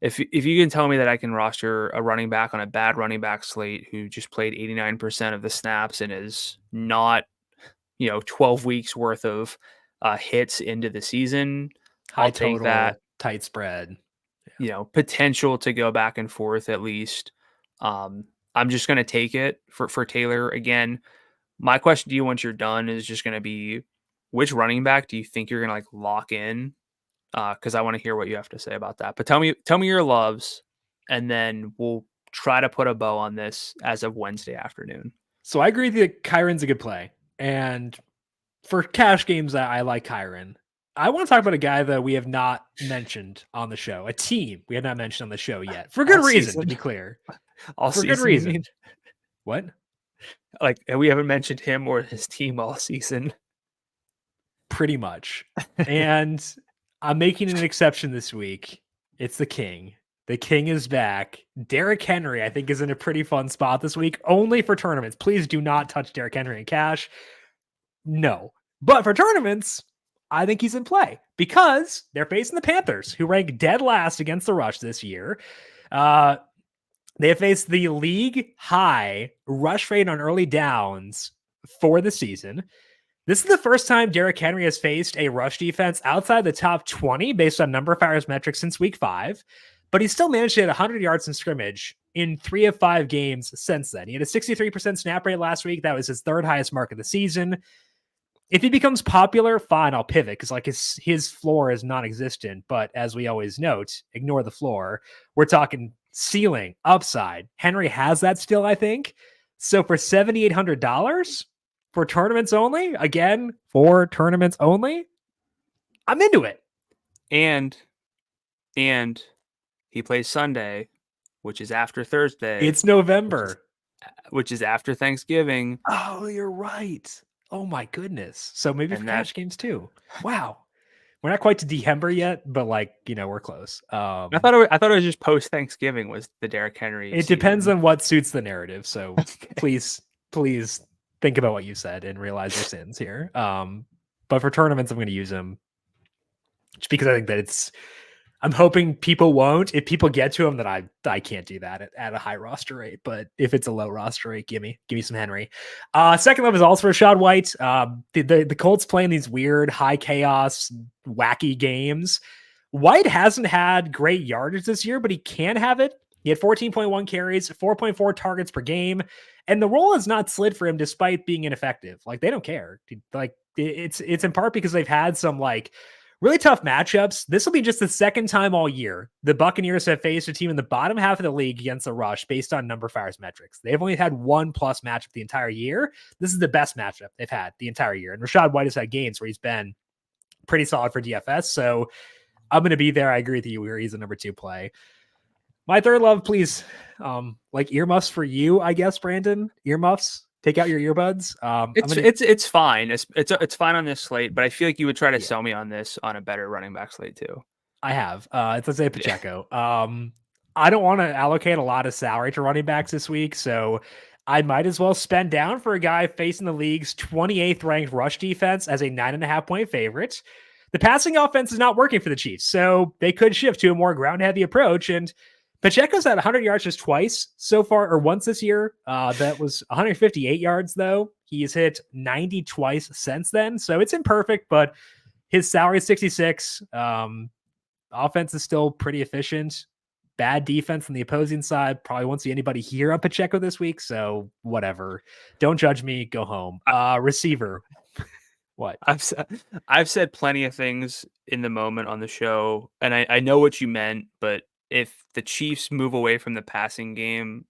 if you can tell me that I can roster a running back on a bad running back slate who just played 89% of the snaps and is not 12 weeks worth of hits into the season, High I'll take that. total, tight spread. Potential to go back and forth at least. I'm just going to take it for Taylor. Again, my question to you once you're done is just going to be, which running back do you think you're going to like lock in? Because I want to hear what you have to say about that. But tell me your loves, and then we'll try to put a bow on this as of Wednesday afternoon. So I agree with you that Kyron's a good play. And for cash games, I like Kyron. I want to talk about a guy that we have not mentioned on the show, a team we have not mentioned on the show yet, for good reason, to be clear. For good reason. What? Like, we haven't mentioned him or his team all season. Pretty much. And I'm making an exception this week. It's the King. The King is back. Derrick Henry, I think, is in a pretty fun spot this week, only for tournaments. Please do not touch Derrick Henry in cash. No. But for tournaments, I think he's in play because they're facing the Panthers, who rank dead last against the rush this year. They have faced the league high rush rate on early downs for the season. This is the first time Derrick Henry has faced a rush defense outside the top 20 based on numberFire's metrics since week 5, but he still managed to hit 100 yards in scrimmage in 3 of 5 games since then. He had a 63% snap rate last week. That was his third highest mark of the season. If he becomes popular, fine, I'll pivot because like his floor is non-existent. But as we always note, ignore the floor. We're talking ceiling, upside. Henry has that still, I think. So for $7,800 for tournaments only, again, for tournaments only, I'm into it. And he plays Sunday, which is after Thursday. It's November. Which is after Thanksgiving. Oh, you're right. Oh my goodness. So maybe for cash games too. Wow. We're not quite to December yet, but we're close. I thought it was just post Thanksgiving was the Derrick Henry. It depends on what suits the narrative. So please think about what you said and realize your sins here. But for tournaments, I'm going to use him just because I think that I'm hoping people won't. If people get to him, then I can't do that at a high roster rate. But if it's a low roster rate, give me some Henry. Second love is also Rachaad White. The Colts playing these weird high chaos, wacky games. White hasn't had great yardage this year, but he can have it. He had 14.1 carries, 4.4 targets per game, and the role has not slid for him despite being ineffective. Like they don't care. Like it's in part because they've had some really tough matchups. This will be just the second time all year the Buccaneers have faced a team in the bottom half of the league against the rush based on numberFire's metrics. They've only had 1+ matchup the entire year. This is the best matchup they've had the entire year. And Rachaad White has had games where he's been pretty solid for DFS. So I'm going to be there. I agree with you where he's a number 2 play. My third love, please. Earmuffs for you, I guess, Brandon. Earmuffs. Take out your earbuds. It's fine. It's fine on this slate, but I feel like you would try to sell me on this on a better running back slate too. I have. It's Isaiah Pacheco. I don't want to allocate a lot of salary to running backs this week, so I might as well spend down for a guy facing the league's 28th ranked rush defense as a 9.5 point favorite. The passing offense is not working for the Chiefs, so they could shift to a more ground heavy approach. And Pacheco's had 100 yards just twice so far, or once this year. That was 158 yards, though. He's hit 90 twice since then. So it's imperfect, but his salary is 66. Offense is still pretty efficient. Bad defense on the opposing side. Probably won't see anybody here on Pacheco this week. So whatever. Don't judge me. Go home. Receiver. What? I've said plenty of things in the moment on the show, and I know what you meant, but if the Chiefs move away from the passing game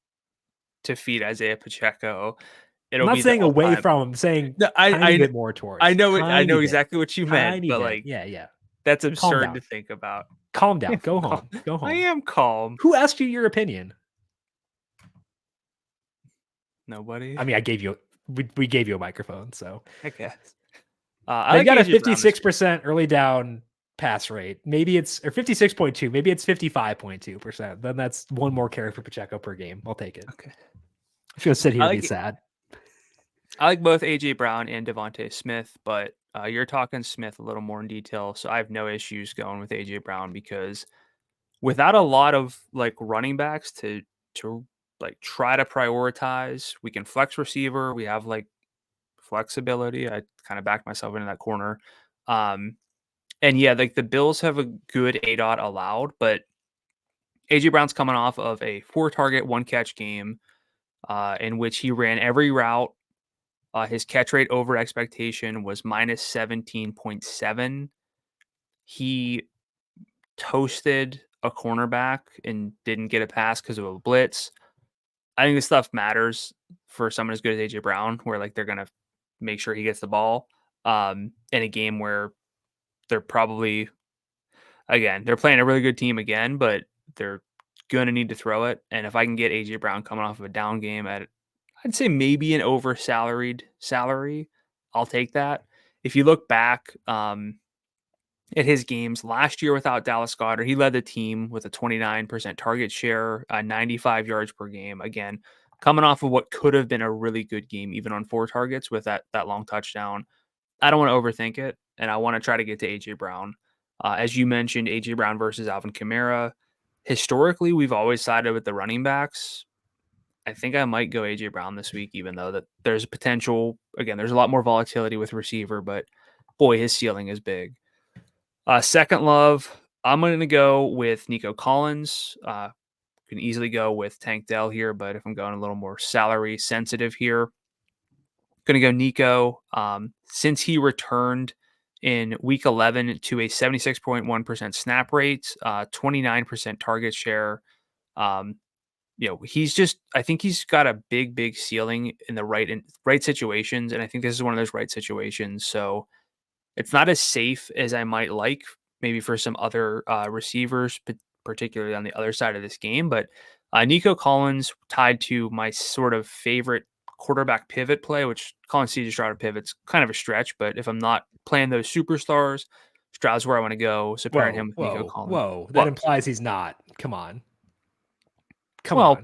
to feed Isaiah Pacheco, I'm not saying away from him. I'm saying a bit more towards. I know exactly what you meant, but yeah, that's absurd to think about. Calm down. Go home. Go home. I am calm. Who asked you your opinion? Nobody. I mean, we gave you a microphone, so I guess. They got a 56% early down pass rate. Maybe it's 56.2. Maybe it's 55.2%. Then that's one more carry for Pacheco per game. I'll take it. Okay. I'm just gonna sit here and be sad. I like both AJ Brown and Devontae Smith, but you're talking Smith a little more in detail, so I have no issues going with AJ Brown because without a lot of like running backs to like try to prioritize, we can flex receiver. We have like flexibility. I kind of backed myself into that corner. Um, and yeah, like the Bills have a good A dot allowed, but AJ Brown's coming off of a 4 target, 1 catch game in which he ran every route. His catch rate over expectation was minus 17.7. He toasted a cornerback and didn't get a pass because of a blitz. I think this stuff matters for someone as good as AJ Brown, where like they're gonna make sure he gets the ball in a game where they're probably they're playing a really good team again, but they're gonna need to throw it. And if I can get AJ Brown coming off of a down game at I'd say maybe an over salaried salary, I'll take that. If you look back at his games last year without Dallas Goedert, he led the team with a 29% target share, 95 yards per game. Again, coming off of what could have been a really good game, even on 4 targets with that long touchdown. I don't want to overthink it, and I want to try to get to AJ Brown. As you mentioned, AJ Brown versus Alvin Kamara. Historically, we've always sided with the running backs. I think I might go AJ Brown this week, even though that there's a potential. Again, there's a lot more volatility with receiver, but boy, his ceiling is big. Second love, I'm going to go with Nico Collins. Can easily go with Tank Dell here, but if I'm going a little more salary sensitive here, going to go Nico. Since he returned in week 11 to a 76.1% snap rate, 29% target share. He's just, I think he's got a big ceiling in the right situations. And I think this is one of those right situations. So it's not as safe as I might like, maybe for some other receivers, particularly on the other side of this game. But Nico Collins tied to my sort of favorite quarterback pivot play, which calling CJ Stroud a pivot's kind of a stretch. But if I'm not playing those superstars, Stroud's where I want to go. So pairing him with Nico Collins. Whoa. That implies he's not. Come on. Well,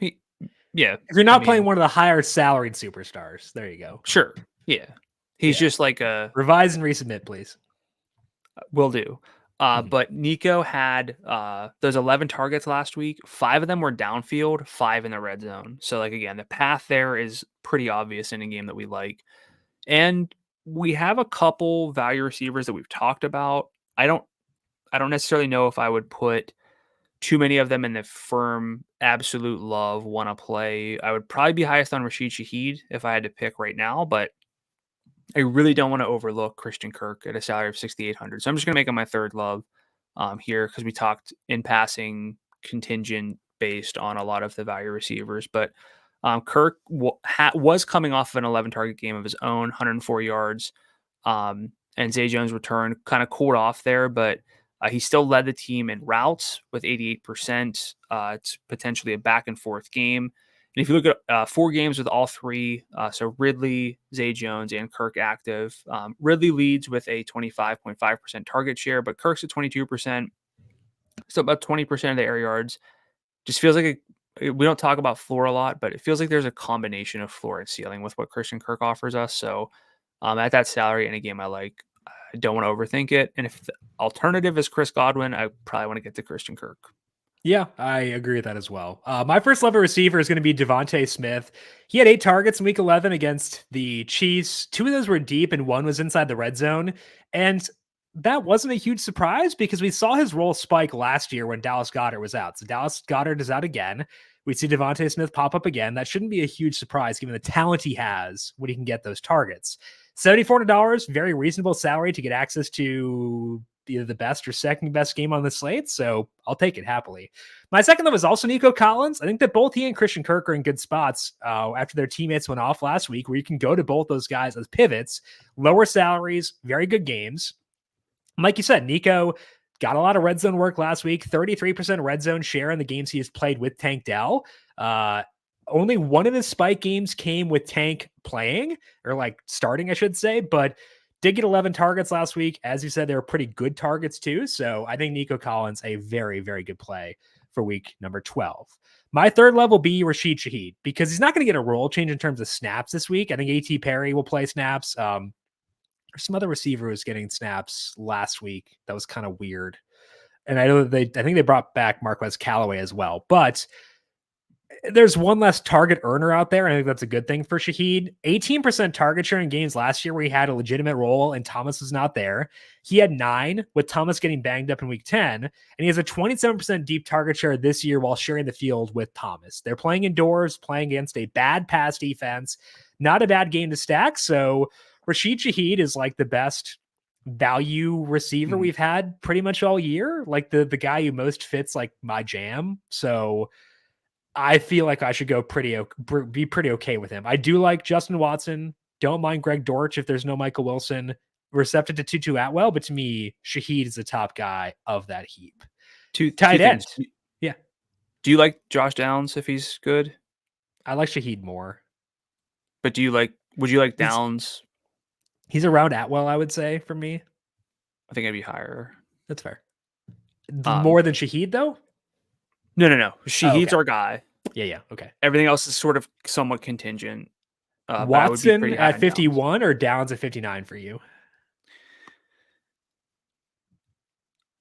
yeah. If you're not playing one of the higher salaried superstars, there you go. Sure. Yeah. He's just like a revise and resubmit, please. Will do. But Nico had those 11 targets last week. 5 of them were downfield, 5 in the red zone. So, like, again, the path there is pretty obvious in a game that we like. And we have a couple value receivers that we've talked about. I don't necessarily know if I would put too many of them in the firm absolute love want to play. I would probably be highest on Rashid Shaheed if I had to pick right now, but I really don't want to overlook Christian Kirk at a salary of 6,800. So I'm just going to make him my third love here because we talked in passing contingent based on a lot of the value receivers. But Kirk was coming off of an 11 target game of his own, 104 yards. And Zay Jones' return kind of cooled off there, but he still led the team in routes with 88%. It's potentially a back and forth game. And if you look at 4 games with all 3, so Ridley, Zay Jones, and Kirk active, Ridley leads with a 25.5% target share, but Kirk's at 22%. So about 20% of the air yards. Just feels like we don't talk about floor a lot, but it feels like there's a combination of floor and ceiling with what Christian Kirk offers us. So at that salary in a game I like, I don't want to overthink it. And if the alternative is Chris Godwin, I probably want to get to Christian Kirk. Yeah, I agree with that as well. My first level receiver is going to be Devontae Smith. He had 8 targets in week 11 against the Chiefs. 2 of those were deep and 1 was inside the red zone. And that wasn't a huge surprise because we saw his role spike last year when Dallas Goedert was out. So Dallas Goedert is out again. We see Devontae Smith pop up again. That shouldn't be a huge surprise given the talent he has when he can get those targets. $7,400, very reasonable salary to get access to either the best or second best game on the slate. So I'll take it happily. My second one was also Nico Collins. I think that both he and Christian Kirk are in good spots after their teammates went off last week, where you can go to both those guys as pivots, lower salaries, very good games. Like you said, Nico got a lot of red zone work last week, 33% red zone share in the games he has played with Tank Dell. Only one of his spike games came with Tank playing, or like starting, I should say, but did get 11 targets last week. As you said, they were pretty good targets too. So I think Nico Collins, a very, very good play for week number 12. My third level will be Rashid Shaheed because he's not going to get a role change in terms of snaps this week. I think A.T. Perry will play snaps. There's some other receiver who was getting snaps last week. That was kind of weird. And I think they brought back Marquez Callaway as well. But there's one less target earner out there, and I think that's a good thing for Shaheed. 18% target share in games last year where he had a legitimate role and Thomas was not there. He had 9 with Thomas getting banged up in week 10, and he has a 27% deep target share this year while sharing the field with Thomas. They're playing indoors, playing against a bad pass defense. Not a bad game to stack. So Rashid Shaheed is like the best value receiver we've had pretty much all year. Like the guy who most fits like my jam. So I feel like I should be pretty okay with him. I do like Justin Watson. Don't mind Greg Dortch if there's no Michael Wilson. Receptive to Tutu Atwell, but to me, Shaheed is the top guy of that heap. Tight end. Yeah. Do you like Josh Downs if he's good? I like Shaheed more. But would you like Downs? He's around Atwell, I would say, for me. I think I'd be higher. That's fair. More than Shaheed, though? No. Shaheed's our guy. Yeah. Okay. Everything else is sort of somewhat contingent. Watson at 51 or Downs at 59 for you?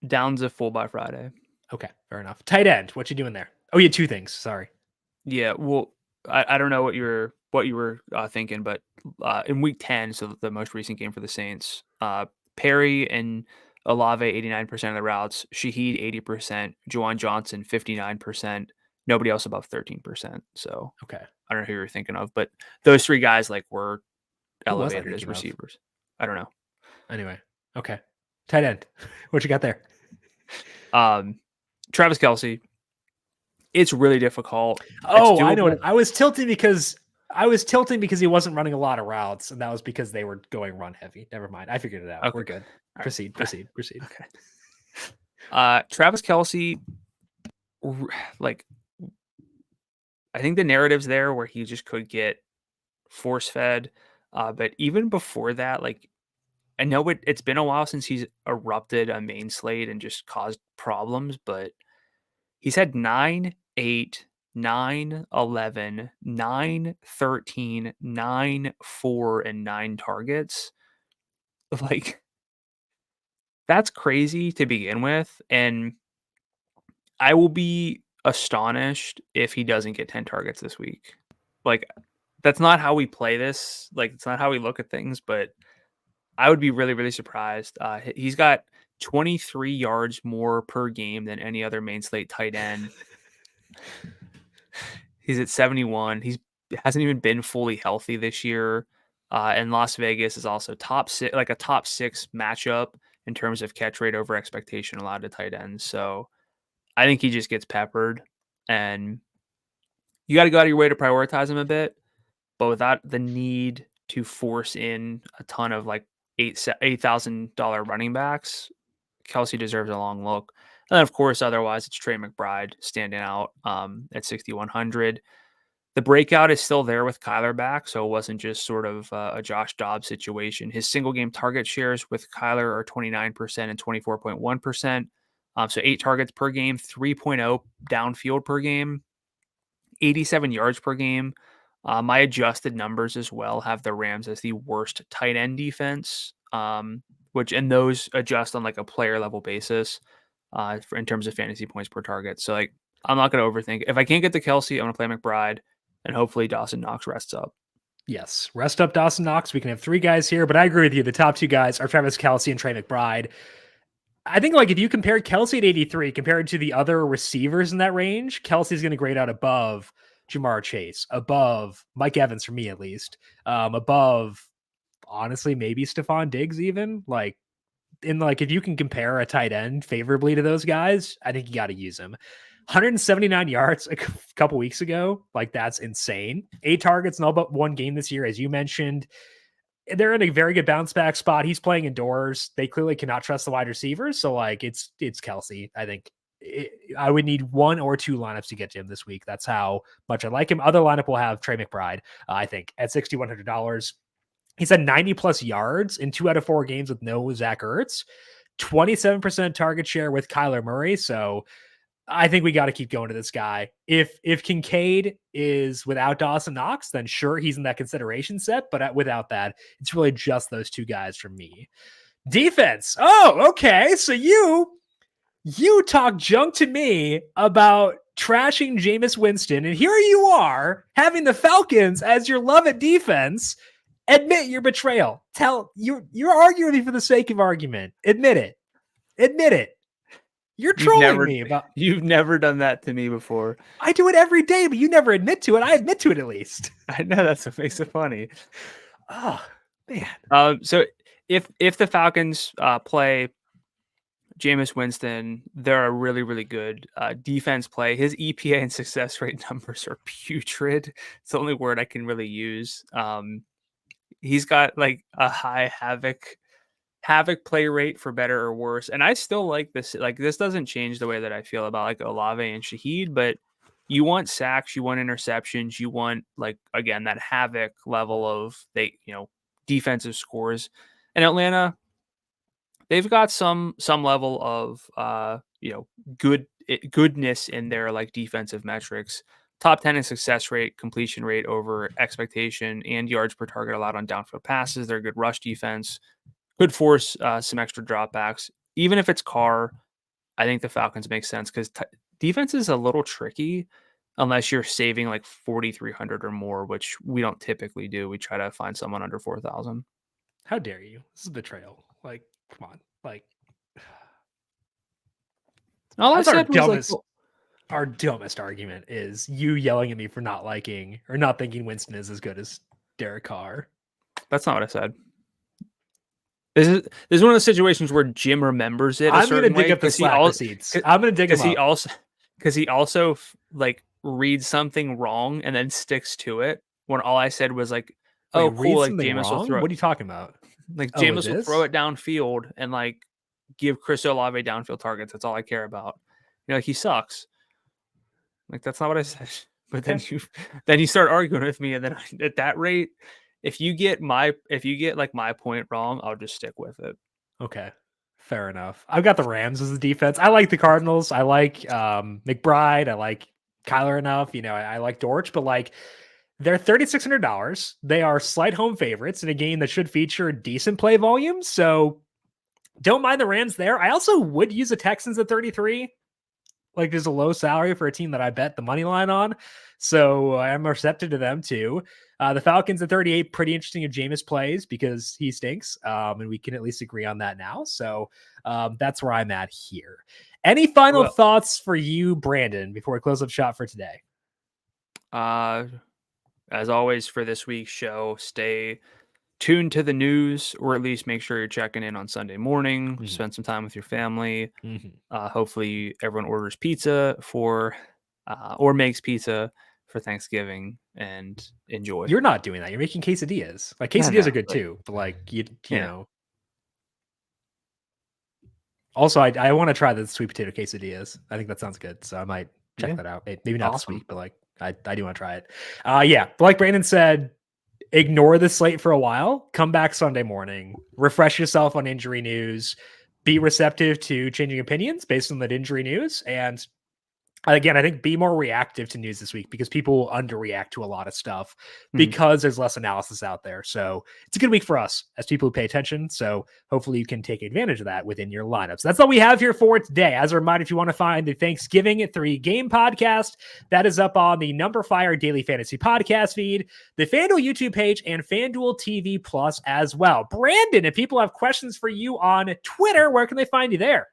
Downs at full by Friday. Okay, fair enough. Tight end, what you doing there? Oh, you had 2 things. Sorry. Yeah, well, I don't know what you were thinking, but in week 10, so the most recent game for the Saints, Perry and Olave 89% of the routes, Shaheed 80%, Juwan Johnson 59%, nobody else above 13%. So okay, I don't know who you're thinking of, but those 3 guys were elevated as receivers. I don't know. Anyway, okay, tight end, what you got there? Travis Kelce. It's really difficult. Oh, I know. I was tilting because he wasn't running a lot of routes, and that was because they were going run heavy. Never mind. I figured it out. Okay. We're good. Proceed. Okay. Travis Kelce, like, I think the narrative's there where he just could get force fed. But even before that, like, I know it's been a while since he's erupted a main slate and just caused problems, but he's had 9, 8, 9, 11, 9, 13, 9, 4, and 9 targets. Like, that's crazy to begin with. And I will be astonished if he doesn't get 10 targets this week. Like, that's not how we play this. Like, it's not how we look at things, but I would be really, really surprised. He's got 23 yards more per game than any other main slate tight end. He's at 71. He hasn't even been fully healthy this year. And Las Vegas is also top 6 matchup in terms of catch rate over expectation allowed to tight ends. So I think he just gets peppered, and you got to go out of your way to prioritize him a bit, but without the need to force in a ton of like $8,000 running backs. Kelce deserves a long look. And then, of course, otherwise, it's Trey McBride standing out at 6,100. The breakout is still there with Kyler back, so it wasn't just sort of a Josh Dobbs situation. His single-game target shares with Kyler are 29% and 24.1%. So 8 targets per game, 3.0 downfield per game, 87 yards per game. My adjusted numbers as well have the Rams as the worst tight end defense, and those adjust on like a player level basis in terms of fantasy points per target. So like, I'm not going to overthink. If I can't get to Kelce, I'm going to play McBride, and hopefully Dawson Knox rests up. Yes, rest up Dawson Knox. We can have 3 guys here, but I agree with you. The top 2 guys are Travis Kelce and Trey McBride. I think like if you compare Kelce at 83 compared to the other receivers in that range, Kelce's going to grade out above Jamar Chase, above Mike Evans for me at least, above honestly maybe Stephon Diggs even. Like if you can compare a tight end favorably to those guys, I think you got to use him. 179 yards a couple weeks ago, like that's insane. 8 targets in all but 1 game this year, as you mentioned. They're in a very good bounce back spot. He's playing indoors. They clearly cannot trust the wide receivers. So like it's Kelce. I think I would need 1 or 2 lineups to get to him this week. That's how much I like him. Other lineup will have Trey McBride, I think, at $6,100. He's had 90 plus yards in 2 out of 4 games with no Zach Ertz, 27% target share with Kyler Murray. So I think we got to keep going to this guy. If Kincaid is without Dawson Knox, then sure, he's in that consideration set. But without that, it's really just those two guys for me. Defense. Oh, okay. So you talk junk to me about trashing Jameis Winston, and here you are having the Falcons as your love at defense. Admit your betrayal. You're arguing with me for the sake of argument. Admit it. Admit it. You're trolling me about. You've never done that to me before. I do it every day, but you never admit to it. I admit to it at least. I know, that's what makes it funny. Oh man. So if the Falcons play Jameis Winston, they're a really, really good defense play. His EPA and success rate numbers are putrid. It's the only word I can really use. He's got like a high havoc play rate for better or worse. And I still like this. Like, this doesn't change the way that I feel about like Olave and Shaheed, but you want sacks, you want interceptions, you want, like, again, that havoc level of defensive scores. And Atlanta, they've got some level of goodness in their like defensive metrics. Top 10 in success rate, completion rate over expectation, and yards per target allowed on downfield passes. They're a good rush defense. Could force some extra dropbacks. Even if it's Carr, I think the Falcons make sense because defense is a little tricky unless you're saving like 4,300 or more, which we don't typically do. We try to find someone under 4,000. How dare you? This is betrayal. Like, come on. Like, all I said was our dumbest argument is you yelling at me for not liking or not thinking Winston is as good as Derek Carr. That's not what I said. This is one of the situations where Jim remembers it. I'm going to dig up the Slack receipts. I'm going to dig him up. Because he also like reads something wrong and then sticks to it. When all I said was like, "Oh, cool!" Like Jameis will throw. What are you talking about? Like Jameis will throw it downfield and like give Chris Olave downfield targets. That's all I care about. Like, he sucks. Like, that's not what I said. But then you start arguing with me, and then at that rate, if you get like my point wrong, I'll just stick with it. Okay, fair enough. I've got the Rams as the defense. I like the Cardinals. I like McBride. I like Kyler enough. I like Dortch, but like, they're $3,600. They are slight home favorites in a game that should feature decent play volume. So don't mind the Rams there. I also would use the Texans at 33. Like, there's a low salary for a team that I bet the money line on. So I'm receptive to them too. The Falcons at 38, pretty interesting if Jameis plays because he stinks. And we can at least agree on that now. So that's where I'm at here. Any final thoughts for you, Brandon, before we close up shop for today? As always for this week's show, stay tuned to the news, or at least make sure you're checking in on Sunday morning. Mm-hmm. Spend some time with your family. Mm-hmm. Hopefully everyone orders pizza or makes pizza for Thanksgiving and enjoy. You're not doing that. You're making quesadillas. Like, quesadillas are good too, but like you know. Also, I want to try the sweet potato quesadillas. I think that sounds good, so I might check that out. Maybe not this week, but like I do want to try it. But like Brandon said, ignore the slate for a while. Come back Sunday morning. Refresh yourself on injury news. Be receptive to changing opinions based on that injury news. And again, I think be more reactive to news this week because people will underreact to a lot of stuff because there's less analysis out there. So it's a good week for us as people who pay attention. So hopefully you can take advantage of that within your lineups. That's all we have here for today. As a reminder, if you want to find the Thanksgiving 3 game podcast, that is up on the numberFire Daily Fantasy Podcast feed, the FanDuel YouTube page, and FanDuel TV Plus as well. Brandon, if people have questions for you on Twitter, where can they find you there?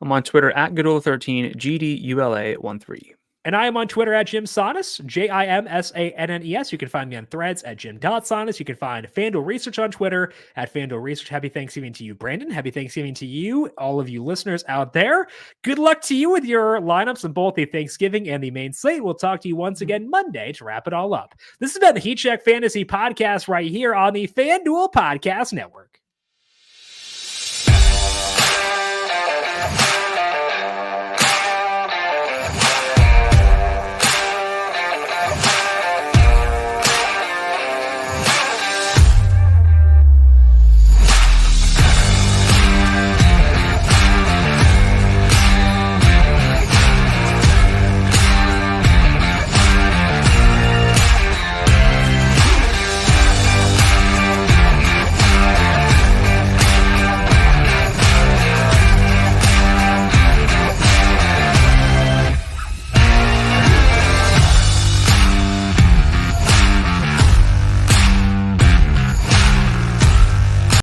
I'm on Twitter at Gdula13, GDULA13. And I am on Twitter at Jim Sonis, JIMSANNES. You can find me on Threads at Jim.Sonis. You can find FanDuel Research on Twitter at FanDuel Research. Happy Thanksgiving to you, Brandon. Happy Thanksgiving to you, all of you listeners out there. Good luck to you with your lineups in both the Thanksgiving and the main slate. We'll talk to you once again Monday to wrap it all up. This has been the Heat Check Fantasy Podcast right here on the FanDuel Podcast Network.